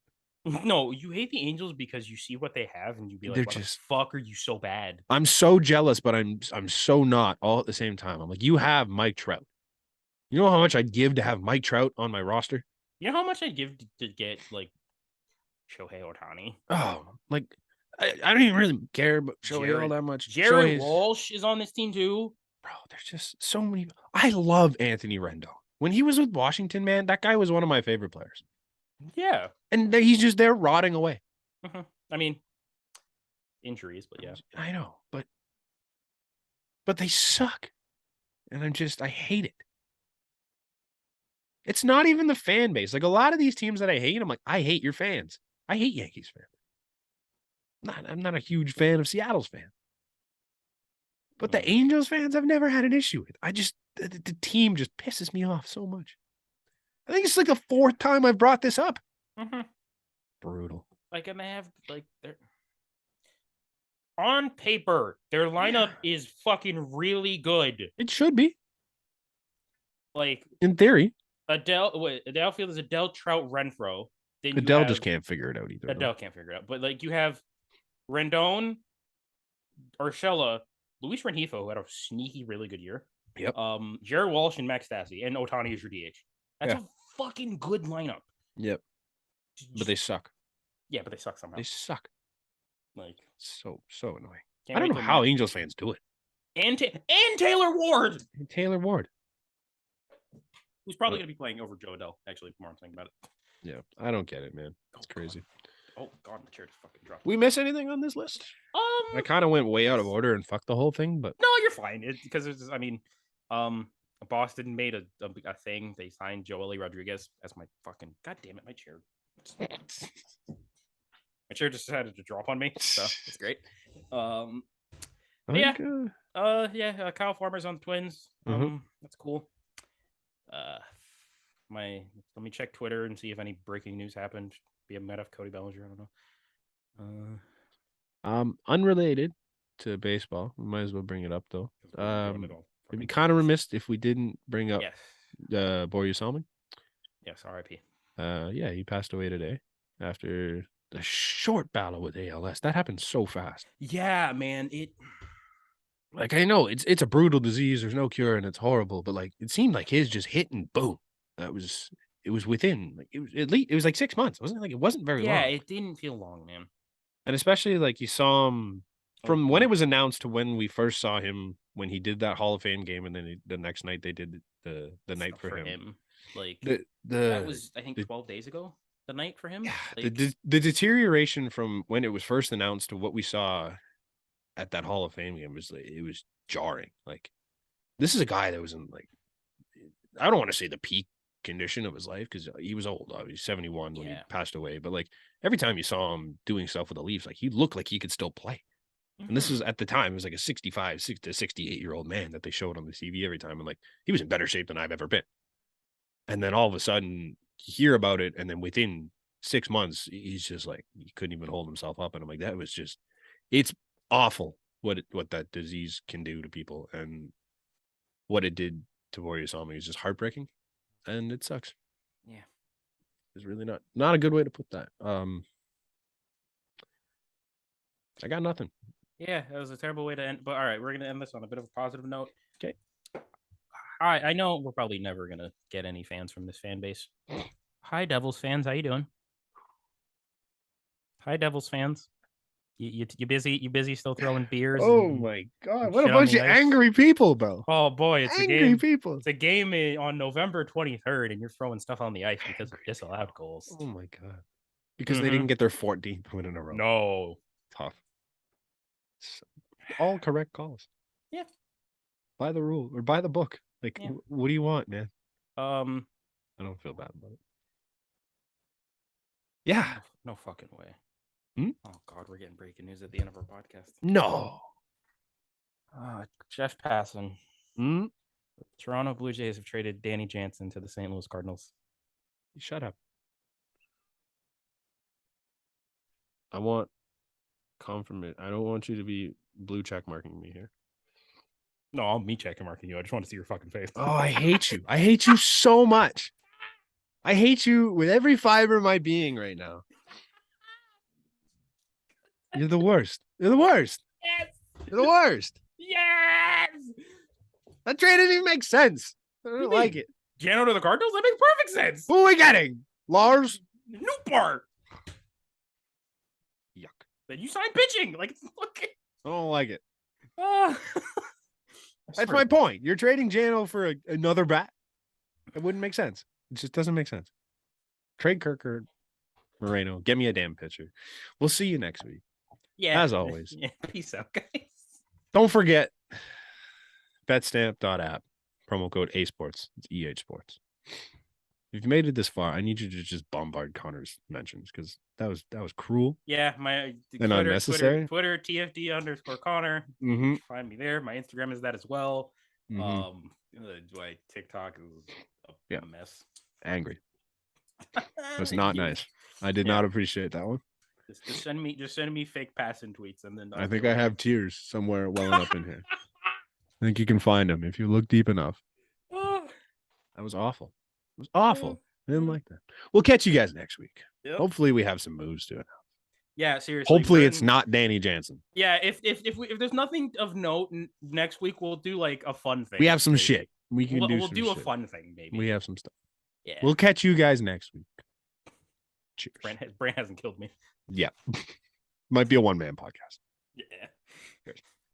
No, you hate the Angels because you see what they have and you be like, "What the fuck are you so bad?" I'm so jealous, but I'm so not all at the same time. I'm like, you have Mike Trout. You know how much I'd give to have Mike Trout on my roster? You know how much I'd give to get Shohei Ohtani? Oh, I don't even really care about Shohei all that much. Jared Walsh is on this team too. Bro, there's just so many. I love Anthony Rendon. When he was with Washington, man, that guy was one of my favorite players. Yeah. And he's just there rotting away. Mm-hmm. I mean, injuries, but yeah. I know, but they suck. And I hate it. It's not even the fan base. Like a lot of these teams that I hate, I'm like, I hate your fans. I hate Yankees fans. I'm not a huge fan of Seattle's fans. But the Angels fans, I've never had an issue with. The team just pisses me off so much. I think it's like the fourth time I've brought this up. Mm-hmm. Brutal. Like, and they have, like, they're on paper, their lineup is fucking really good. It should be. Like, in theory. The outfield is Adele, Trout, Renfroe. Then Adele just can't figure it out either. Adele can't figure it out. But, like, you have Rendon, Urshela, Luis Rengifo, who had a sneaky, really good year. Yep. Jared Walsh and Max Stassi, and Ohtani is your DH. That's a fucking good lineup. Yep. But they suck. Yeah, but they suck somehow. They suck. Like, so annoying. I don't know how Angels fans do it. And Taylor Ward. And Taylor Ward. Who's probably going to be playing over Joe Adele, actually, more I'm thinking about it. Yeah, I don't get it, man. It's crazy. Oh, God, my chair just fucking dropped. We miss anything on this list? I kind of went way out of order and fucked the whole thing, but... No, you're fine. It's because there's, I mean, Boston made a thing. They signed Joely Rodriguez as my fucking... God damn it, my chair. My chair just decided to drop on me, so it's great. Kyle Farmer's on the Twins. That's cool. Let me check Twitter and see if any breaking news happened. Be a met of Cody Bellinger. I don't know. Unrelated to baseball. We might as well bring it up though. It'd be kind of remiss if we didn't bring up Borje Salming. Yes, R.I.P. He passed away today after a short battle with ALS. That happened so fast. Yeah, man. Like, I know it's a brutal disease. There's no cure and it's horrible, but like it seemed like his just hit and boom. It was within, like, it was at least, it was like 6 months. It wasn't very long. Yeah, it didn't feel long, man. And especially like you saw him from when it was announced to when we first saw him when he did that Hall of Fame game, and then the next night they did the night for him. Like that was, I think, 12 days ago. The night for him. Yeah, like, the deterioration from when it was first announced to what we saw at that Hall of Fame game was jarring. Like, this is a guy that was in, like, I don't want to say the peak condition of his life because he was old. He was 71 when he passed away. But like every time you saw him doing stuff with the Leafs, like he looked like he could still play. And this is at the time, it was like a 65 to 68-year-old man that they showed on the TV every time. And like he was in better shape than I've ever been. And then all of a sudden you hear about it, and then within 6 months, he's just like, he couldn't even hold himself up. And I'm like, that was just, it's awful what that disease can do to people, and what it did to Borje Salming is just heartbreaking, and it sucks. Yeah, it's really not a good way to put that. I got nothing. Yeah, that was a terrible way to end. But all right, we're gonna end this on a bit of a positive note. Okay. I know we're probably never gonna get any fans from this fan base. Hi, Devils fans, how you doing? Hi, Devils fans. You busy? You busy still throwing beers? Oh my God! What a bunch of angry people, bro! Oh boy, it's angry a game. People. It's a game on November 23rd, and you're throwing stuff on the ice because of disallowed goals. Oh my God! Because they didn't get their 14th win in a row. No, tough. All correct calls. Yeah. By the rule or by the book. Like, what do you want, man? I don't feel bad about it. Yeah. No fucking way. Oh God, we're getting breaking news at the end of our podcast. No. Jeff Passan. The Toronto Blue Jays have traded Danny Jansen to the St. Louis Cardinals. Shut up. I want confirmation. I don't want you to be blue check marking me here. No, I'm me check marking you. I just want to see your fucking face. Oh, I hate you. I hate you so much. I hate you with every fiber of my being right now. You're the worst. You're the worst. Yes. You're the worst. Yes. That trade didn't even make sense. I don't like it. Jano to the Cardinals? That makes perfect sense. Who are we getting? Lars? Newport. Yuck. Then you signed pitching. Like, fucking. I don't like it. That's my point. You're trading Jano for another bat. It wouldn't make sense. It just doesn't make sense. Trade Kirk or Moreno. Get me a damn pitcher. We'll see you next week. Yeah. As always. Yeah. Peace out, guys. Don't forget betstamp.app. Promo code ASports. It's EA Sports. If you made it this far, I need you to just bombard Connor's mentions because that was cruel. Yeah, my and unnecessary. Twitter TFD_Connor. Mm-hmm. Find me there. My Instagram is that as well. Mm-hmm. My TikTok is a mess. Angry. It was not nice. I did not appreciate that one. Just send me fake passing tweets, and then I think I have tears somewhere welling up in here. I think you can find them if you look deep enough. That was awful. It was awful. I didn't like that. We'll catch you guys next week. Yep. Hopefully we have some moves to it. Yeah, seriously. Hopefully it's not Danny Jansen. Yeah, if there's nothing of note next week, we'll do like a fun thing. We have some shit. We'll do a fun thing, maybe. We have some stuff. Yeah. We'll catch you guys next week. Cheers. Brand hasn't killed me. Yeah. Might be a one-man podcast. Yeah. Cheers.